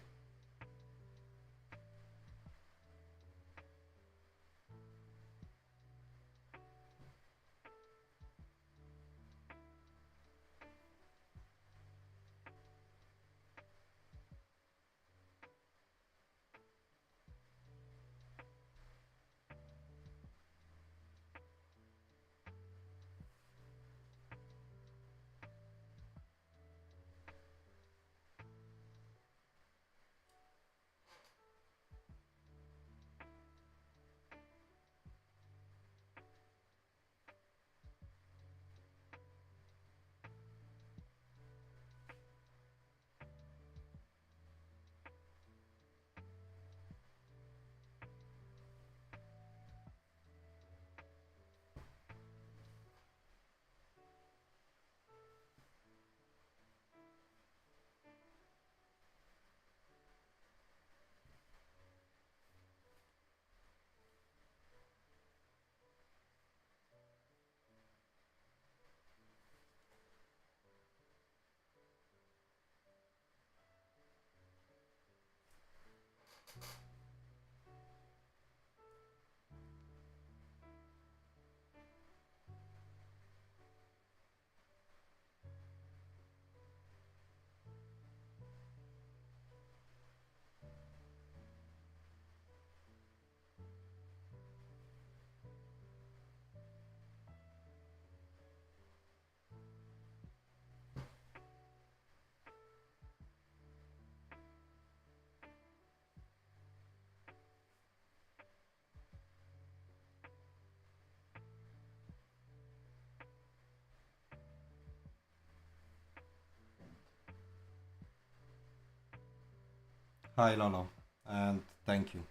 Hi Lolo and thank you.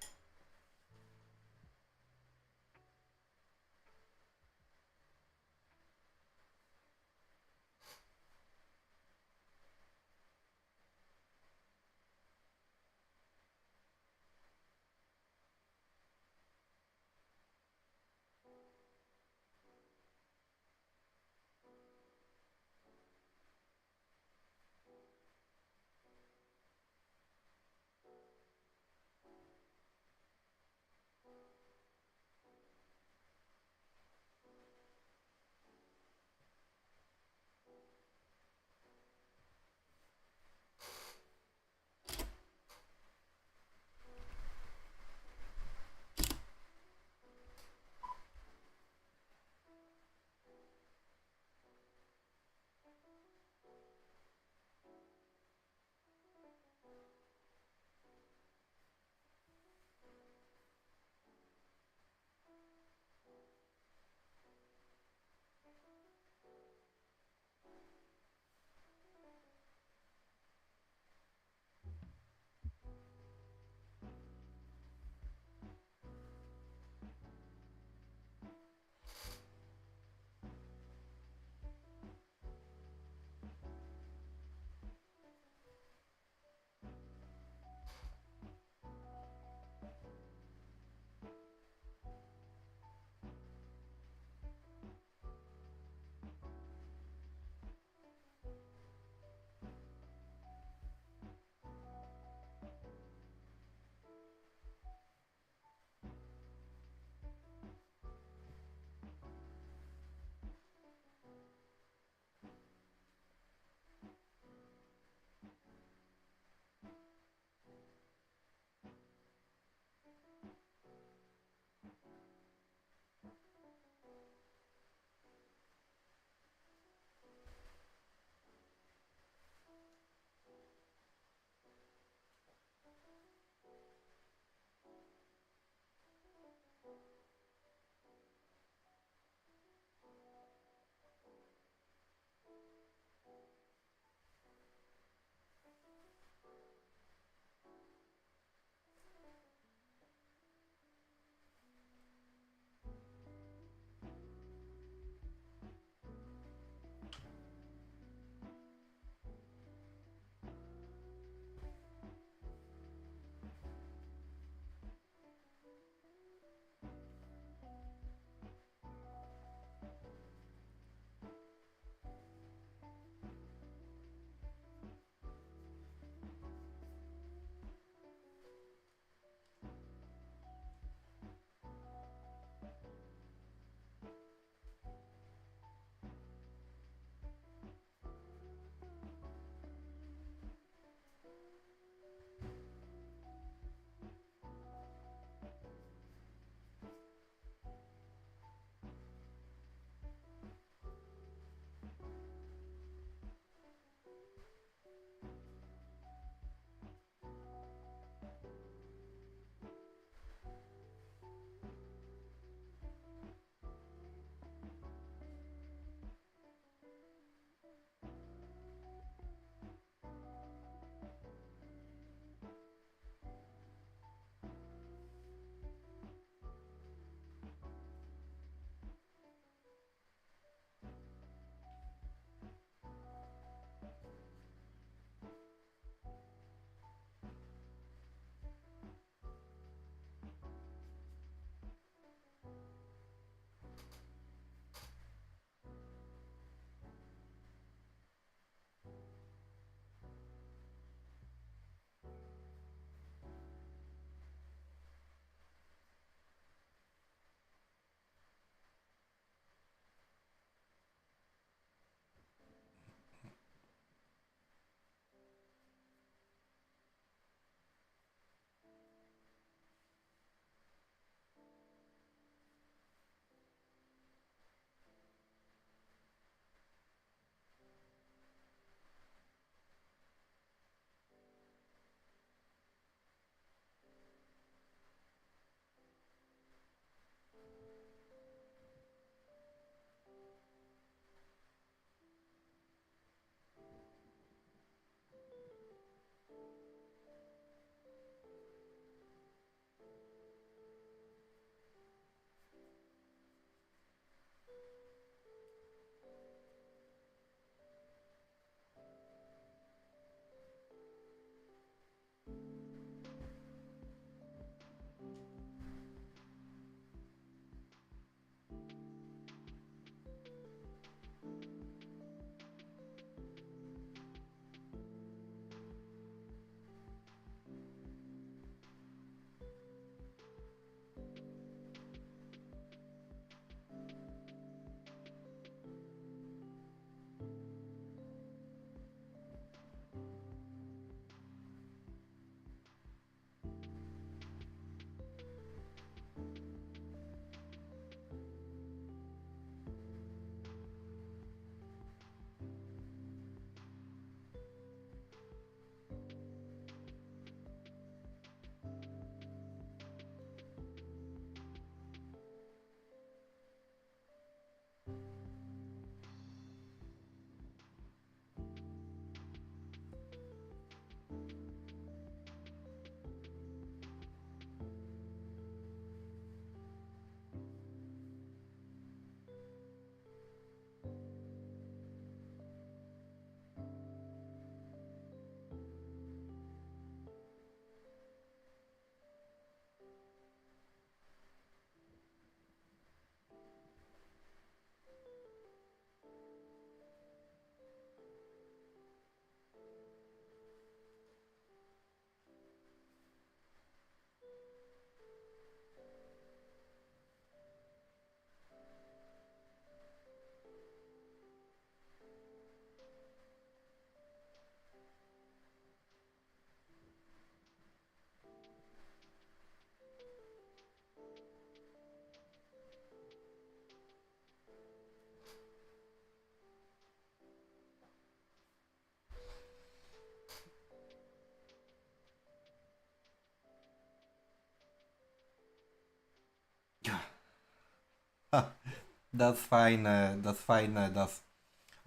That's fine. That's fine.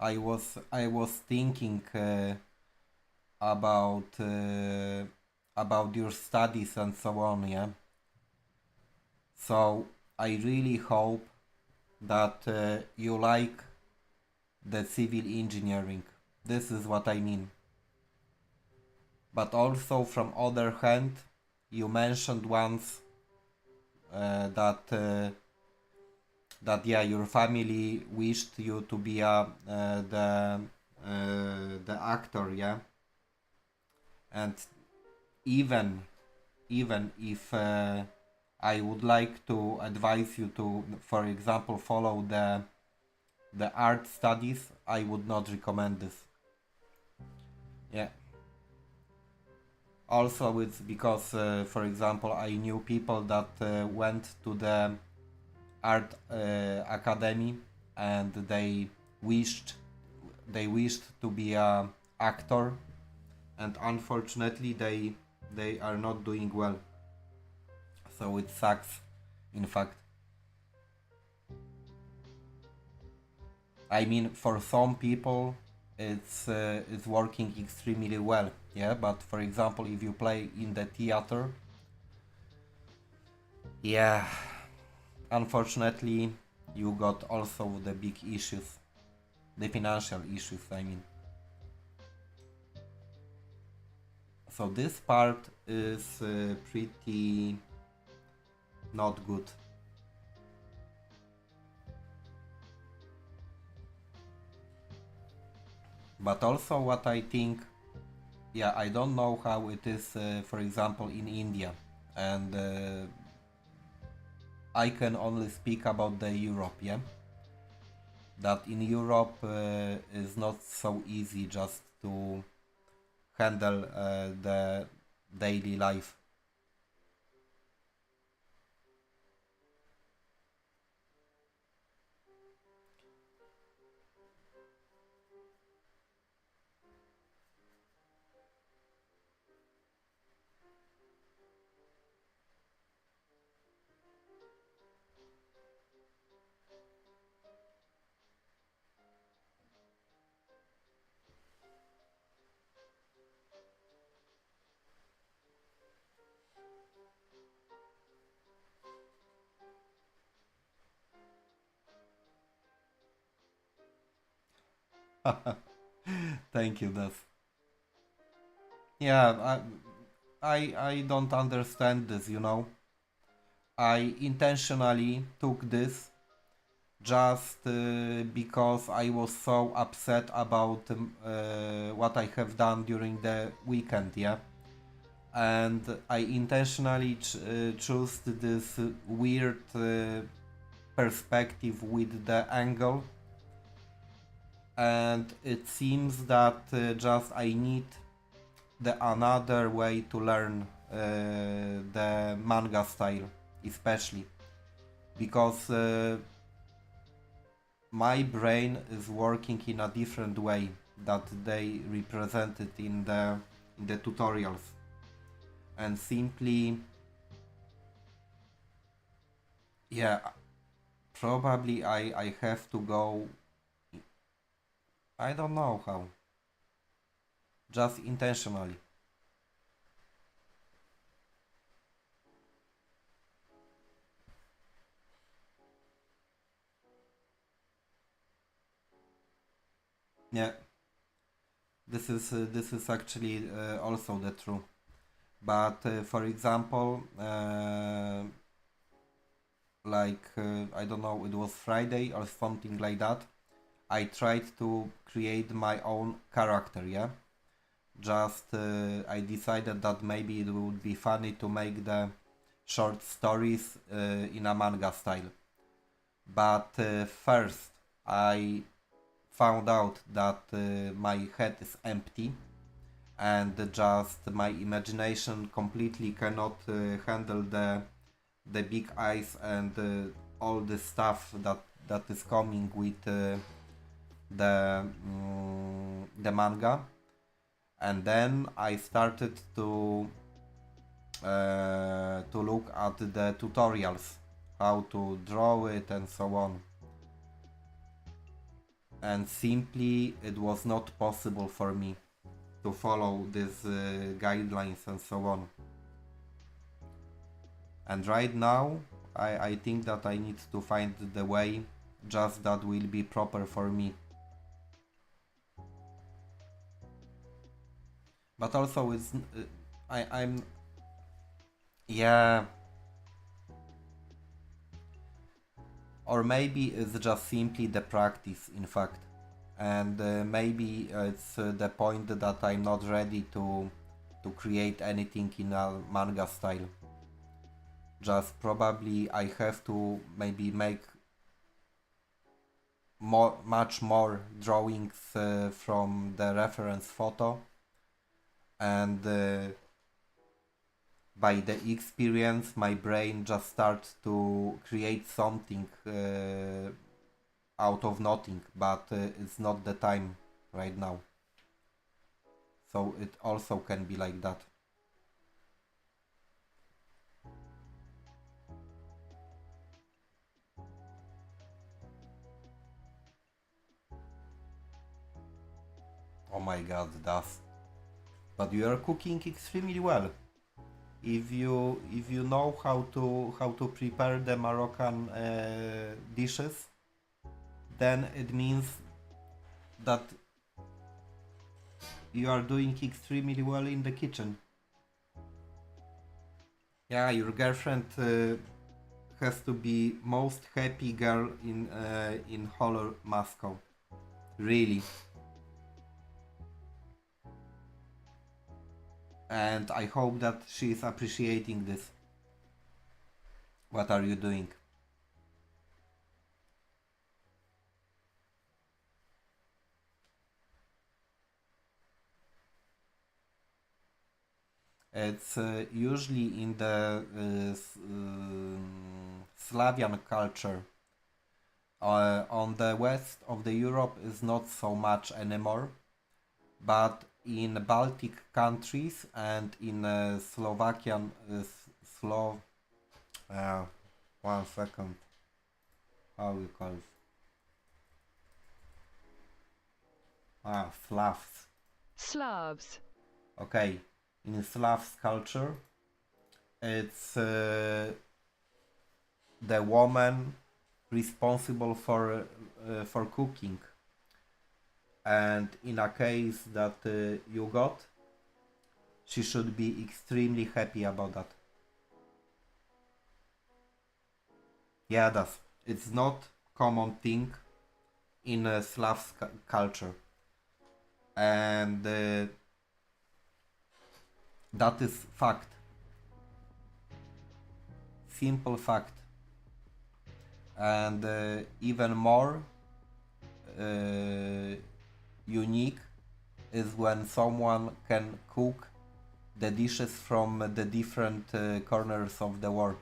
I was thinking about about your studies and so on. Yeah. So I really hope that you like the civil engineering. This is what I mean. But also, from other hand, you mentioned once that yeah, your family wished you to be the actor, yeah, and even even if I would like to advise you to, for example, follow the art studies, I would not recommend this. Yeah. Also, it's because, for example, I knew people that went to the art academy and wished wished to be a actor, and unfortunately they are not doing well. So it sucks. In fact, I mean, for some people, it's working extremely well. Yeah, but for example, if you play in the theater, yeah, unfortunately, you got also the big issues, the financial issues. I mean, so this part is pretty not good. But also, what I think, yeah, I don't know how it is, for example, in India, and I can only speak about the Europe, yeah. That in Europe is not so easy just to handle the daily life. Thank you, Des. Yeah, I don't understand this. I intentionally took this just because I was so upset about what I have done during the weekend, yeah. And I intentionally chose this weird perspective with the angle, and it seems that just I need the another way to learn the manga style, especially because my brain is working in a different way that they represented in the tutorials, and simply, yeah, probably I have to go. I don't know how, just intentionally. Yeah, this is actually also the true. But for example, like I don't know, it was Friday or something like that. I tried to create my own character. Yeah, just I decided that maybe it would be funny to make the short stories in a manga style. But first, I found out that my head is empty and just my imagination completely cannot handle the big eyes and all the stuff that is coming with the manga. And then I started to look at the tutorials how to draw it and so on. And simply it was not possible for me to follow these guidelines and so on. And right now I think that I need to find the way just that will be proper for me. But also it's I'm yeah, or maybe it's just simply the practice in fact, and maybe it's the point that I'm not ready to create anything in a manga style. Just probably I have to maybe make much more drawings from the reference photo, and by the experience my brain just starts to create something out of nothing, but it's not the time right now, so it also can be like that. Oh my god, that's, but you are cooking extremely well. If you know how to prepare the Moroccan dishes, then it means that you are doing extremely well in the kitchen. Yeah, your girlfriend has to be most happy girl in whole Moscow. Really. And I hope that she is appreciating this. What are you doing? It's usually in the Slavian culture. On the west of the Europe is not so much anymore, but in Baltic countries and in Slovakian Slov. Uh, 1 second. How you call it? Slavs. Slavs. Okay, in Slavs culture, it's the woman responsible for cooking, and in a case that you got, she should be extremely happy about that. Yeah, that's, it's not common thing in Slav culture, and that is fact, simple fact, and even more uh, unique is when someone can cook the dishes from the different corners of the world.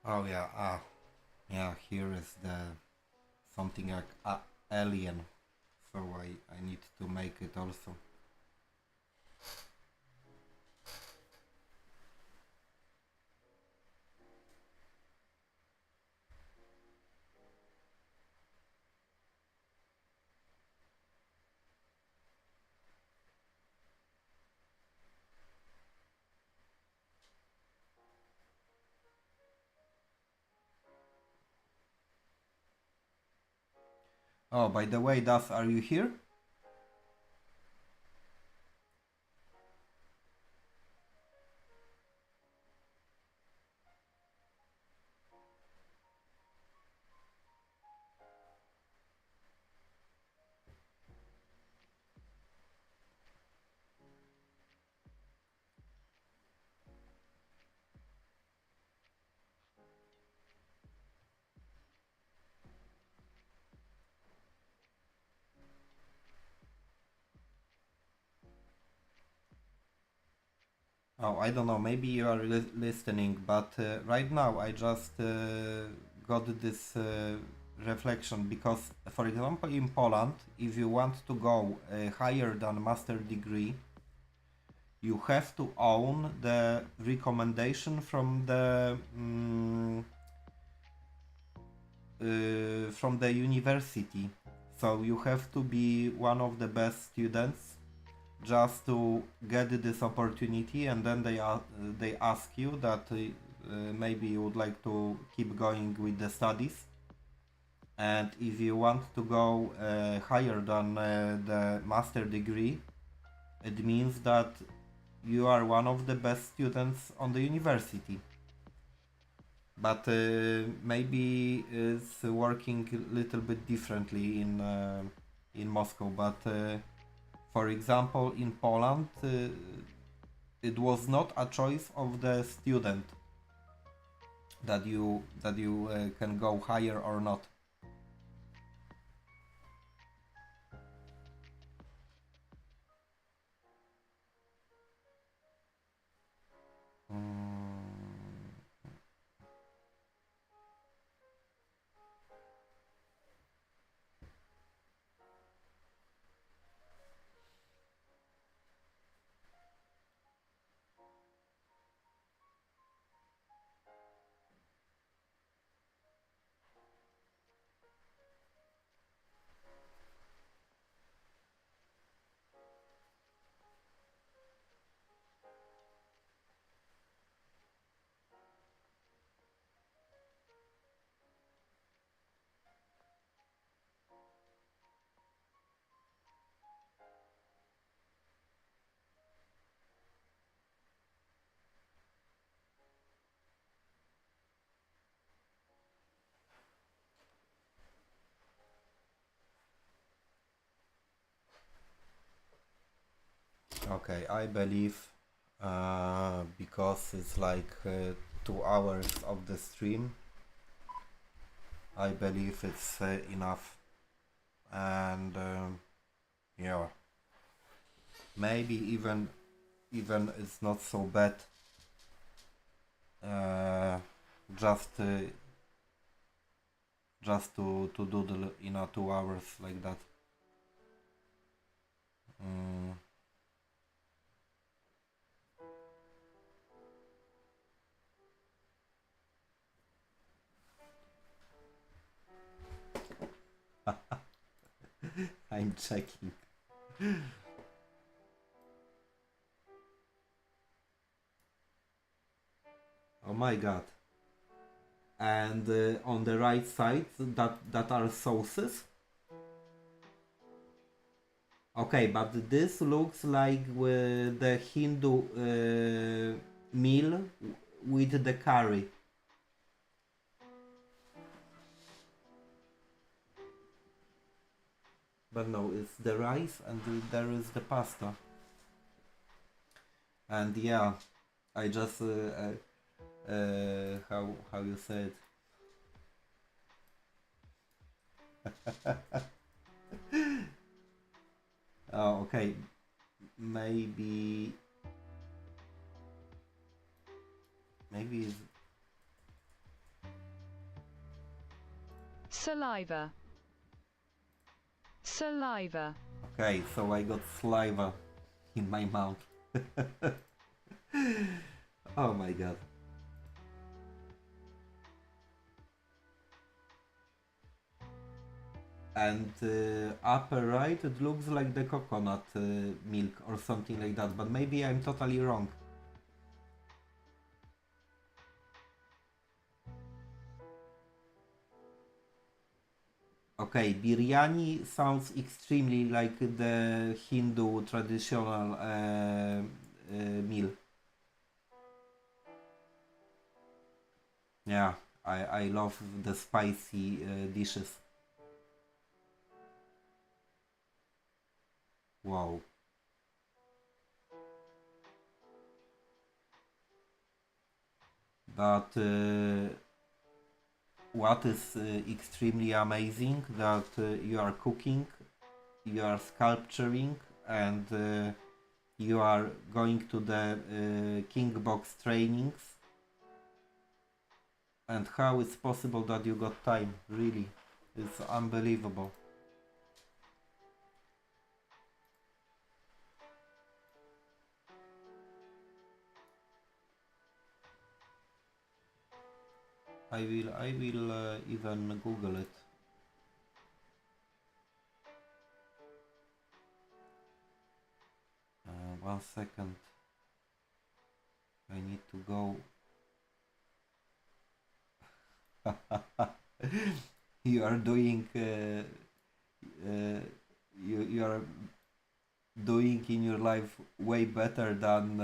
Oh yeah, yeah. Here is the something like alien, so I need to make it also. Oh, by the way, Das, are you here? Oh, I don't know. Maybe you are listening, but right now I just got this reflection because, for example, in Poland, if you want to go higher than master degree, you have to own the recommendation from the university. So you have to be one of the best students just to get this opportunity, and then they ask you that maybe you would like to keep going with the studies, and if you want to go higher than the master degree, it means that you are one of the best students on the university. But maybe it's working a little bit differently in Moscow. But for example, in Poland, it was not a choice of the student that you can go higher or not. Mm, okay, I believe because it's like 2 hours of the stream, I believe it's enough. And yeah, maybe even it's not so bad. Uh, just to doodle in a 2 hours like that. Mm. I'm checking. Oh my god. And on the right side, that are sauces. Okay, but this looks like the Hindu meal with the curry. But no, it's the rice and there is the pasta. And yeah, I just how you said. Oh, okay. Maybe maybe it's, Saliva. Saliva. Okay, so I got saliva in my mouth. Oh my god. And upper right, it looks like the coconut milk or something like that, but maybe I'm totally wrong. Okay, biryani sounds extremely like the Hindu traditional meal. Yeah, I love the spicy dishes. Wow. But what is extremely amazing that you are cooking, you are sculpturing, and you are going to the King Box trainings. And how it's possible that you got time? Really, it's unbelievable. I will even Google it. 1 second. I need to go. You are doing. You are doing in your life way better than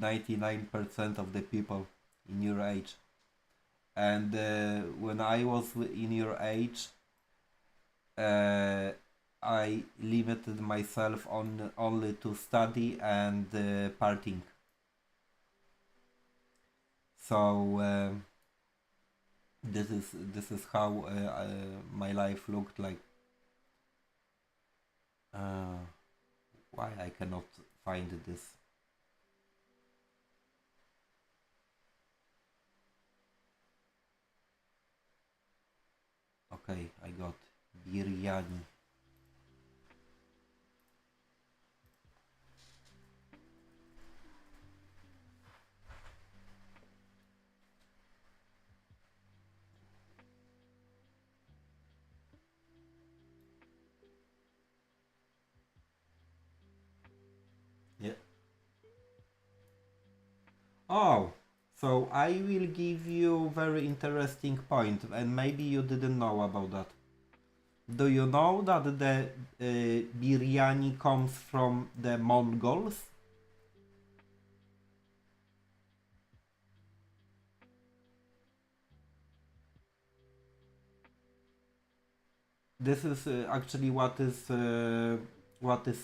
99% of the people in your age. And when I was in your age, uh, I limited myself on only to study and partying. So this is how my life looked like. Uh, why I cannot find this? Okay, I got biryani. Yeah. Oh, so I will give you very interesting point, and maybe you didn't know about that. Do you know that the biryani comes from the Mongols? This is actually what is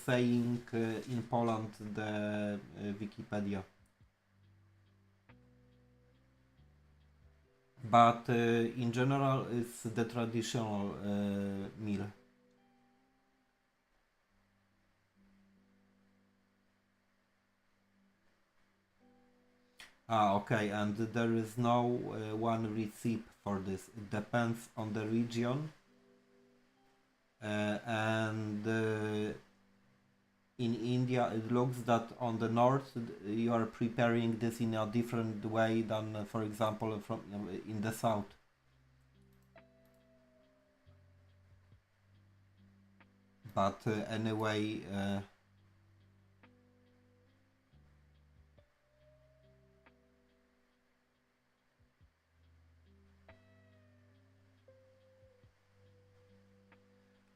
saying in Poland the Wikipedia. But in general, it's the traditional meal. Ah, okay, and there is no one recipe for this. It depends on the region, and in India, it looks that on the north you are preparing this in a different way than, for example, from in the south. But anyway,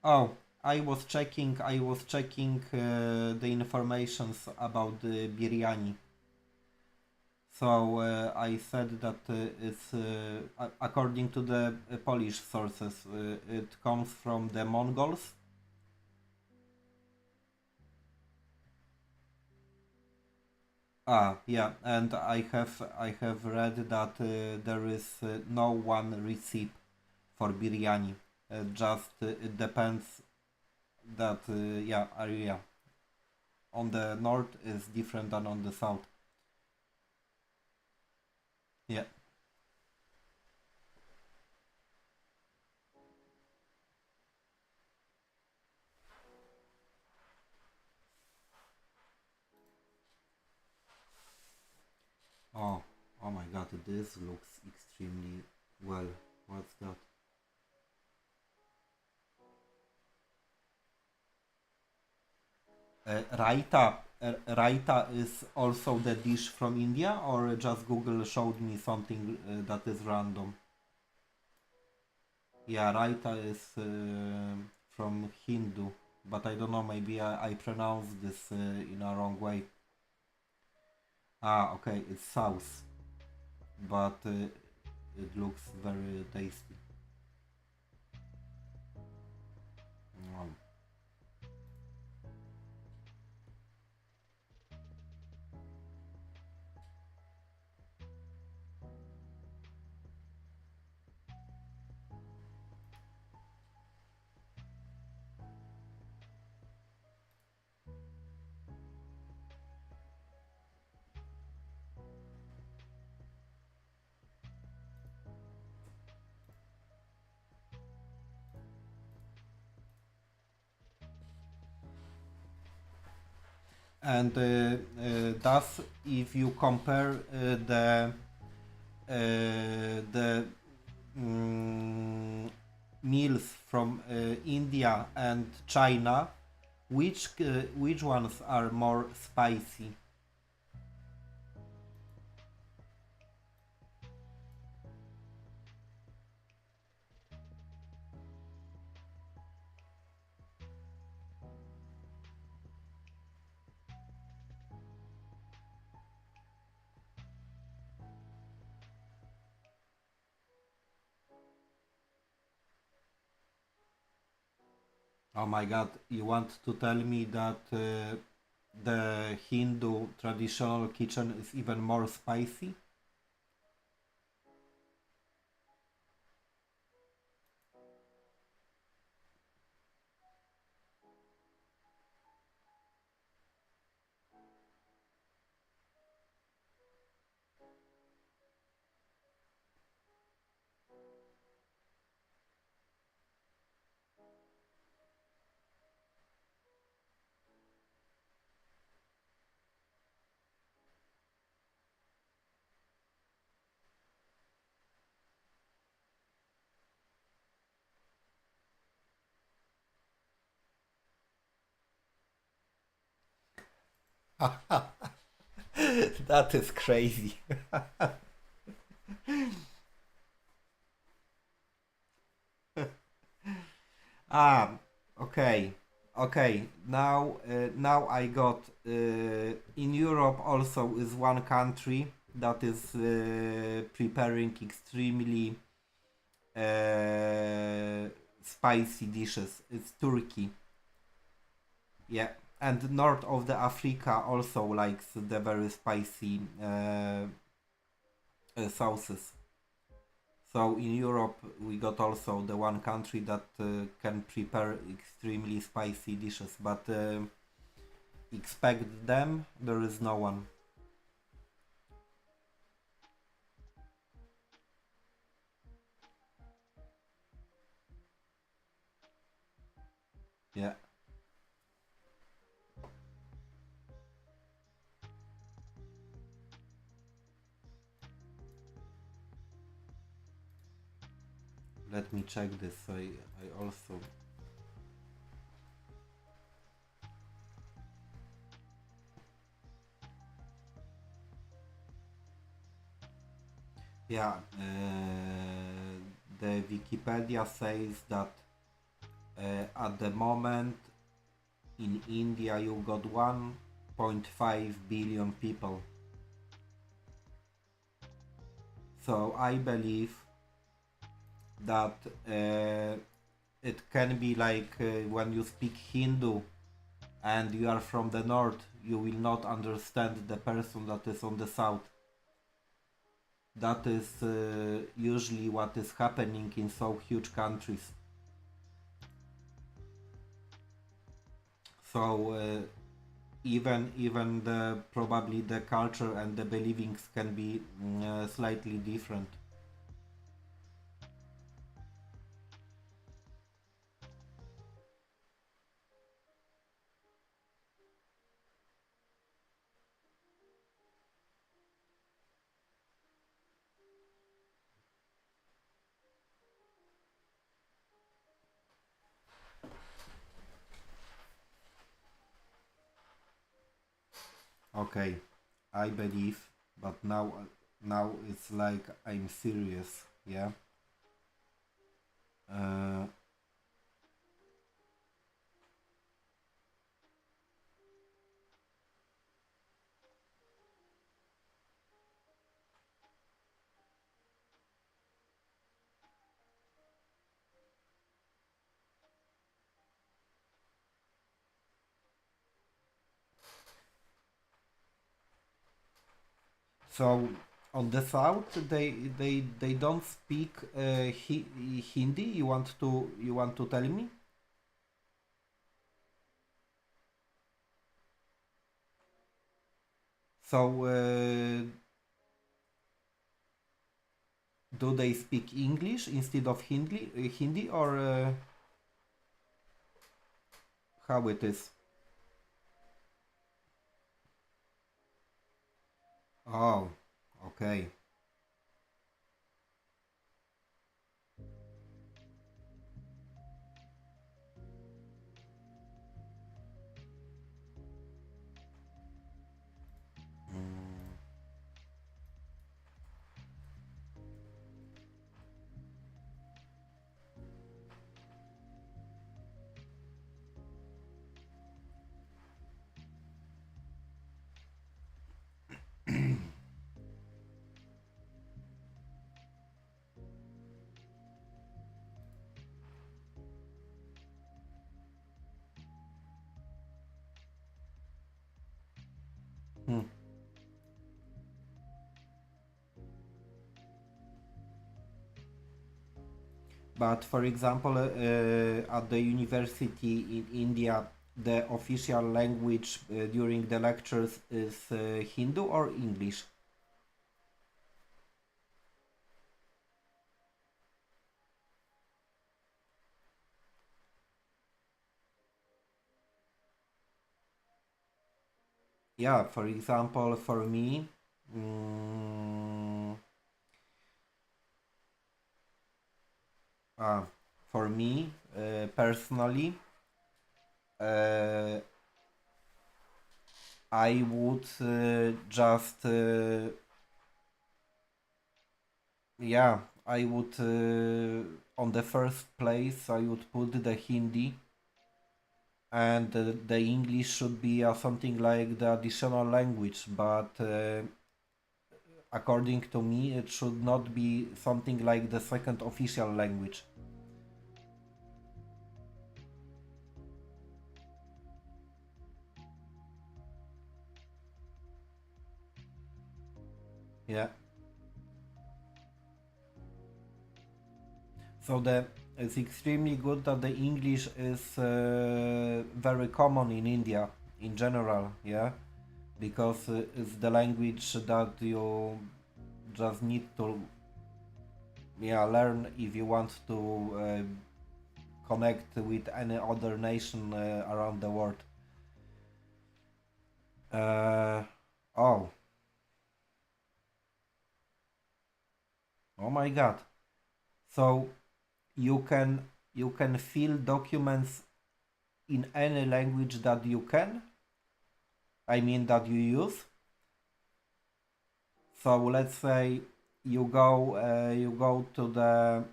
oh, I was checking the informations about the biryani. So I said that it's according to the Polish sources, it comes from the Mongols. Ah, yeah, and I have read that there is no one recipe for biryani. Just it depends that yeah area on the north is different than on the south. Yeah. Oh, oh my god, this looks extremely well. What's that? Raita is also the dish from India, or just Google showed me something that is random? Yeah, raita is from Hindu, but I don't know, maybe I pronounced this in a wrong way. Ah, okay, it's sauce, but it looks very tasty. Mm. And thus, if you compare the mm, meals from India and China, which ones are more spicy? Oh my god, you want to tell me that the Hindu traditional kitchen is even more spicy? That is crazy. Ah, okay, okay. Now I got. In Europe also is one country that is preparing extremely spicy dishes. It's Turkey. Yeah, and north of the Africa also likes the very spicy sauces. So in Europe, we got also the one country that can prepare extremely spicy dishes, but expect them, there is no one. Yeah, let me check this. I also. Yeah, the Wikipedia says that at the moment in India you got 1.5 billion people. So I believe that it can be like when you speak Hindu and you are from the north, you will not understand the person that is on the south. That is usually what is happening in so huge countries. So even the probably the culture and the beliefs can be slightly different. Okay, I believe, but now it's like I'm serious. Yeah. Uh, so on the south, they don't speak Hindi. You want to tell me? So do they speak English instead of Hindi or how it is? Oh, okay. Mm, hmm. But for example, at the university in India, the official language during the lectures is Hindu or English? Yeah, for example, for me, mm, uh, for me personally, uh, I would just yeah, I would on the first place I would put the Hindi, and the English should be something like the additional language, but according to me, it should not be something like the second official language. Yeah. So it's extremely good that the English is very common in India in general. Yeah, because it's the language that you just need to learn if you want to connect with any other nation around the world. Uh, oh, oh my God! So you can fill documents in any language that you can. I mean that you use. So let's say you go to the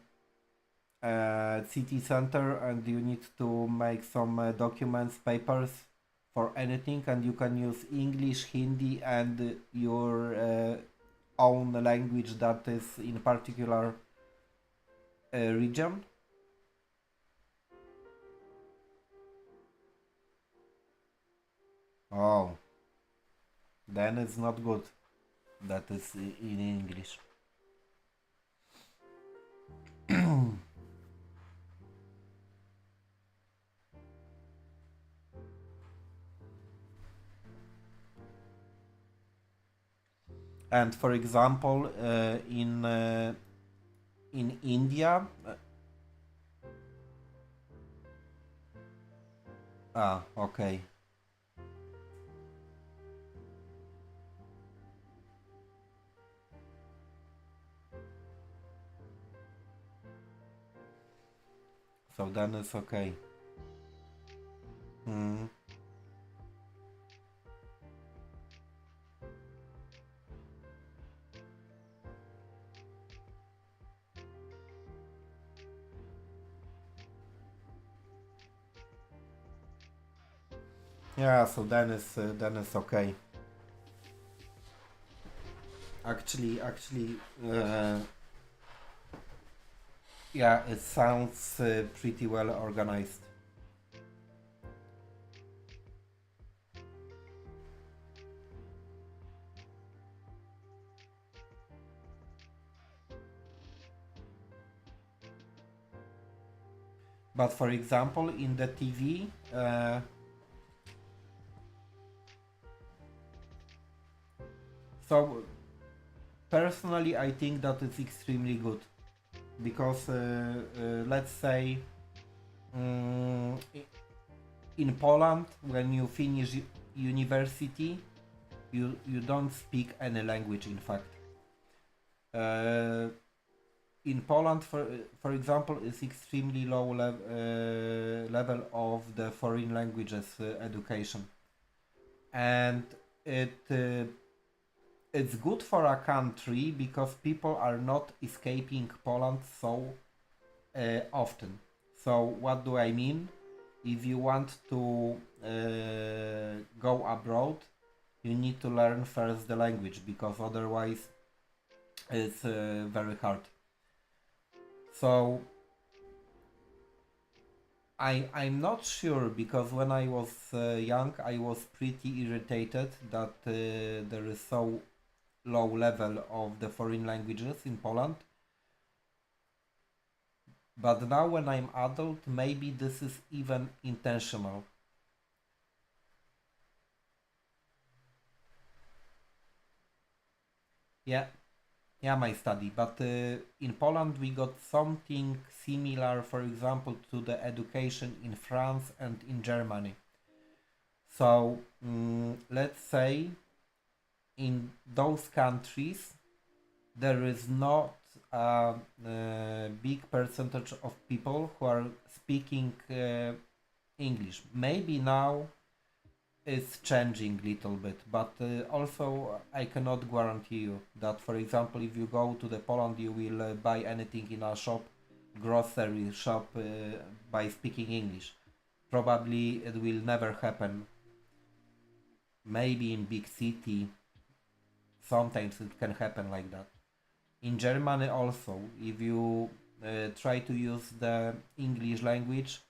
city center and you need to make some documents, papers for anything, and you can use English, Hindi, and your own language that is in particular region. Oh, then it's not good. That is in English. And for example, in India, okay. So then it's okay. Hmm. Yeah, so then it's okay. Actually, uh, yeah, it sounds pretty well organized. But for example, in the TV, so personally, I think that it's extremely good because let's say mm, in Poland, when you finish university, you don't speak any language. In fact, uh, in Poland, for example, is extremely low level of the foreign languages education, and it it's good for a country because people are not escaping Poland so often. So what do I mean? If you want to go abroad, you need to learn first the language because otherwise it's very hard. So I'm not sure because when I was young, I was pretty irritated that there is so low level of the foreign languages in Poland. But now when I'm adult, maybe this is even intentional. Yeah, yeah, my study. But in Poland, we got something similar, for example, to the education in France and in Germany. So let's say in those countries, there is not a big percentage of people who are speaking English. Maybe now it's changing little bit, but also I cannot guarantee you that, for example, if you go to the Poland, you will buy anything in a shop, grocery shop, by speaking English. Probably it will never happen. Maybe in big city, sometimes it can happen like that. In Germany also, if you try to use the English language,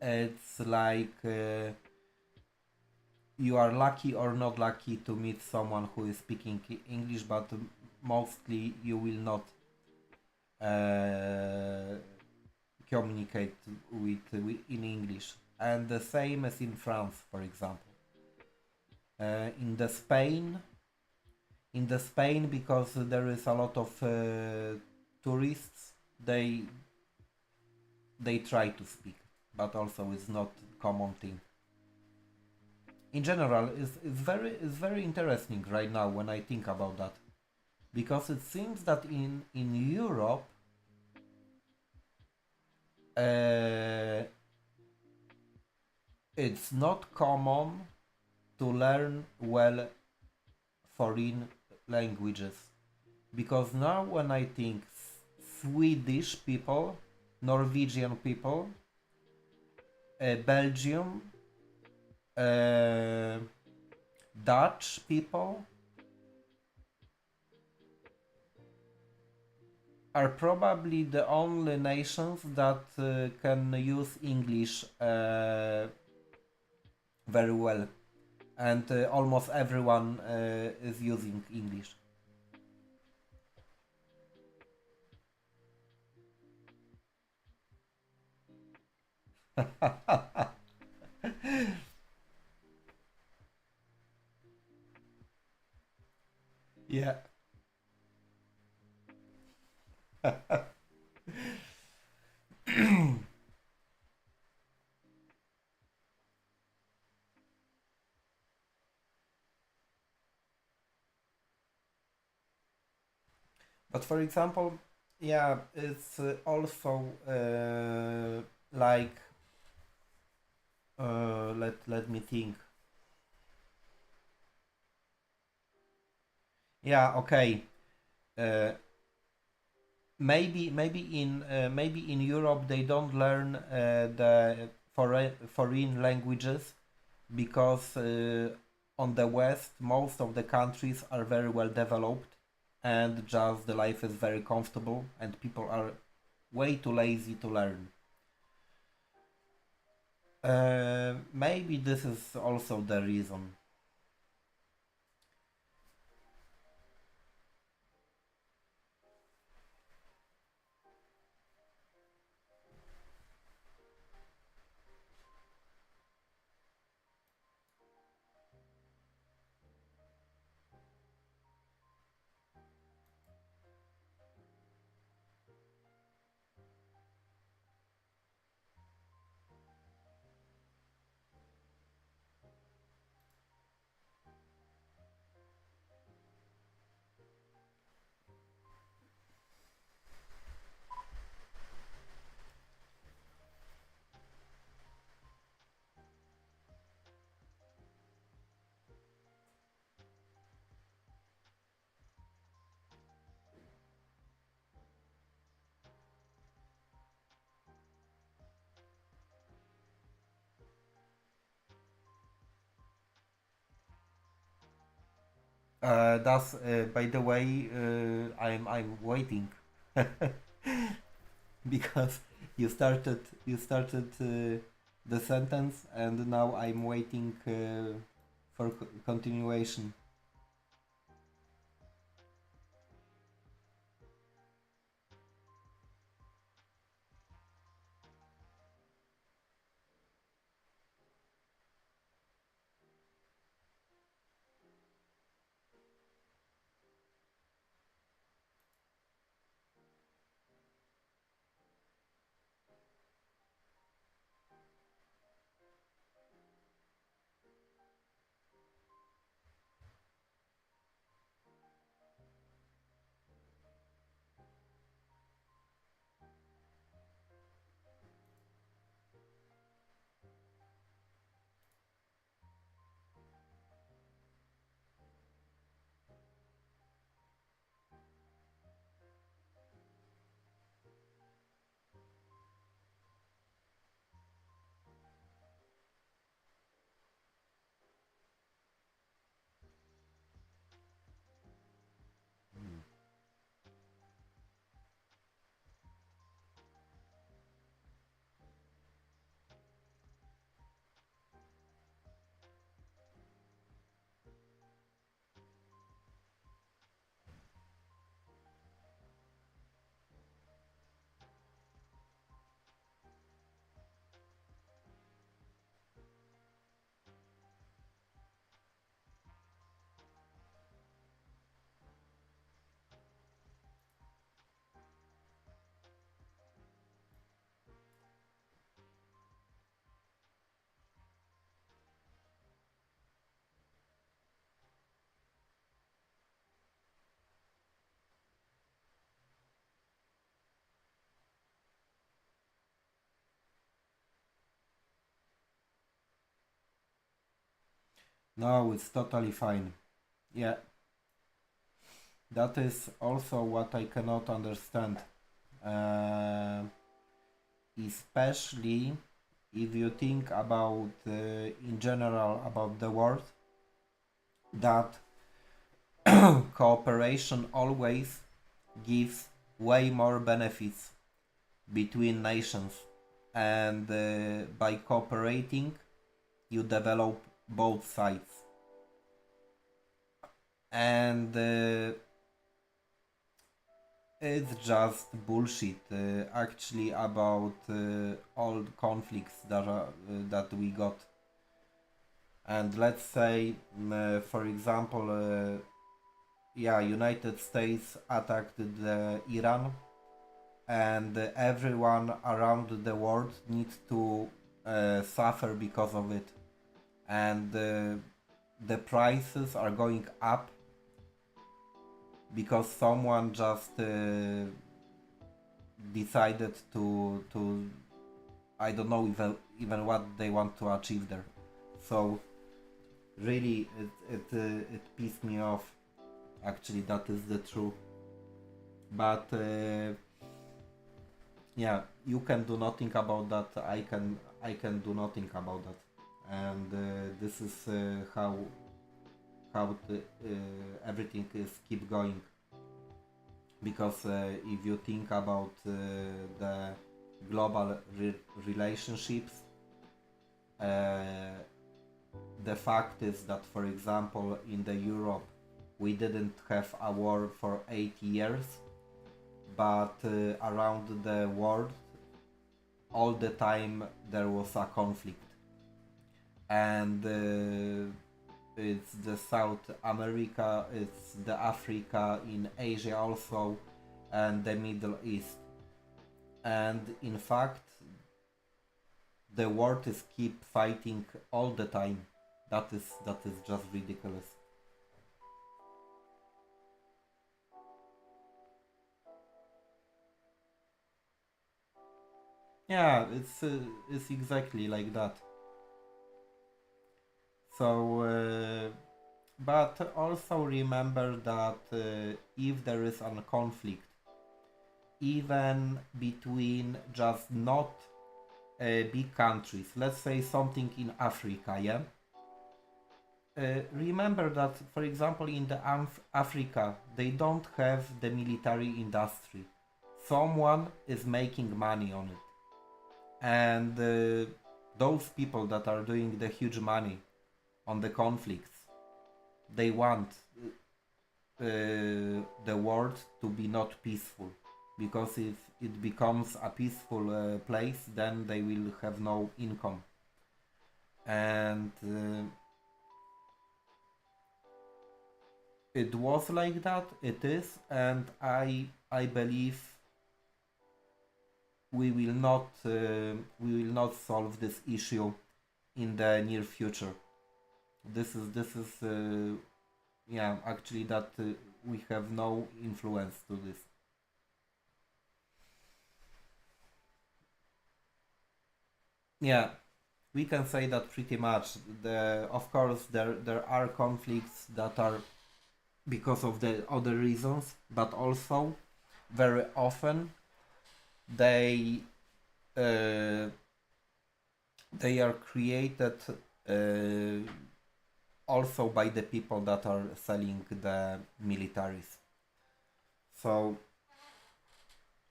it's like you are lucky or not lucky to meet someone who is speaking English, but mostly you will not uh, communicate with in English. And the same as in France, for example. In the Spain, because there is a lot of tourists, they try to speak, but also it's not common thing. In general, is very interesting right now when I think about that, because it seems that in Europe, uh, it's not common to learn well foreign languages. Because now when I think Swedish people, Norwegian people, Belgium, uh, Dutch people are probably the only nations that can use English very well, and almost everyone is using English. Yeah. But for example, yeah, it's also like let me think. Yeah, okay. Uh, maybe in Europe they don't learn the foreign languages because on the West, most of the countries are very well developed, and just the life is very comfortable, and people are way too lazy to learn. Maybe this is also the reason. That's by the way, I'm waiting because you started the sentence, and now I'm waiting for continuation. No, it's totally fine. Yeah, that is also what I cannot understand. Uh, Especially if you think about, in general, about the world, that cooperation always gives way more benefits between nations, and by cooperating, you develop both sides. And it's just bullshit, actually, about all the conflicts that we got. And let's say, for example, yeah, United States attacked the Iran, and everyone around the world needs to suffer because of it, and the prices are going up because someone just decided to I don't know even what they want to achieve there. So really, it pissed me off. Actually, that is the truth. But yeah, you can do nothing about that. I can do nothing about that. and this is how everything is keep going, because if you think about the global relationships, uh, the fact is that, for example, in the Europe we didn't have a war for 8 years, but around the world all the time there was a conflict, and it's the South America, it's the Africa, in Asia also, and the Middle East. And in fact, the world is keep fighting all the time. That is just ridiculous. Yeah, it's exactly like that. So, but also remember that if there is a conflict, even between just not big countries, let's say something in Africa, yeah. Remember that, for example, in the Africa, they don't have the military industry. Someone is making money on it, and those people that are doing the huge money on the conflicts, they want the world to be not peaceful, because if it becomes a peaceful place, then they will have no income, and it was like that, it is, and I believe we will not solve this issue in the near future. This is yeah, actually, that we have no influence to this. Yeah, we can say that pretty much. Of course, there are conflicts that are because of the other reasons, but also very often they uh, they are created uh, also by the people that are selling the militaries. So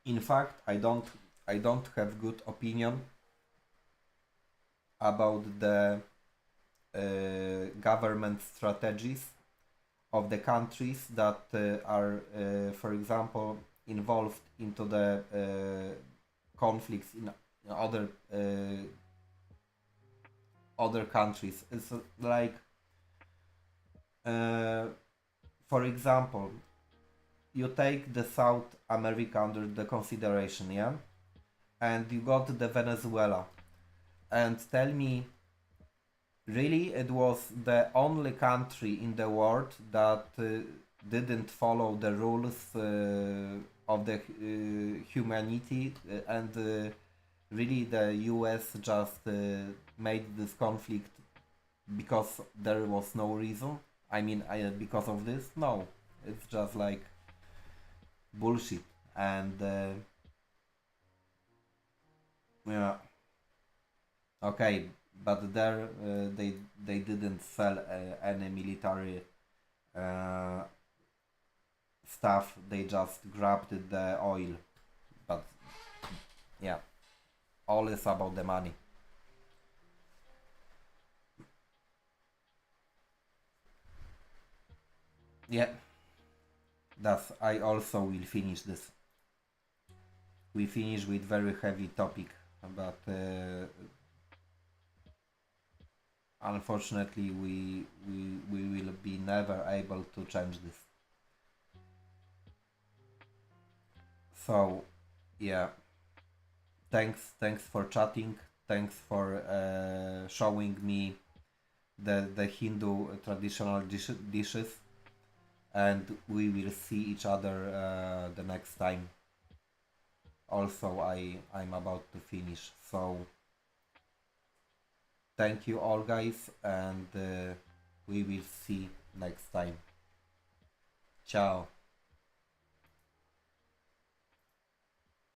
in fact, I don't have good opinion about the government strategies of the countries that are, for example, involved into the conflicts in other countries. It's like, uh, for example, you take the South America under the consideration, yeah, and you got the Venezuela, and tell me, really, it was the only country in the world that didn't follow the rules of the humanity, and really the US just made this conflict because there was no reason. I mean, because of this? No, it's just like bullshit. And yeah, okay, but there they didn't sell any military uh, stuff. They just grabbed the oil. But yeah, all is about the money. Yeah, that's. I also will finish this. We finish with very heavy topic, but unfortunately we will be never able to change this. So yeah, thanks for chatting. Thanks for showing me the Hindu traditional dishes, and we will see each other the next time. Also, I'm about to finish. So thank you all, guys, and we will see next time. Ciao.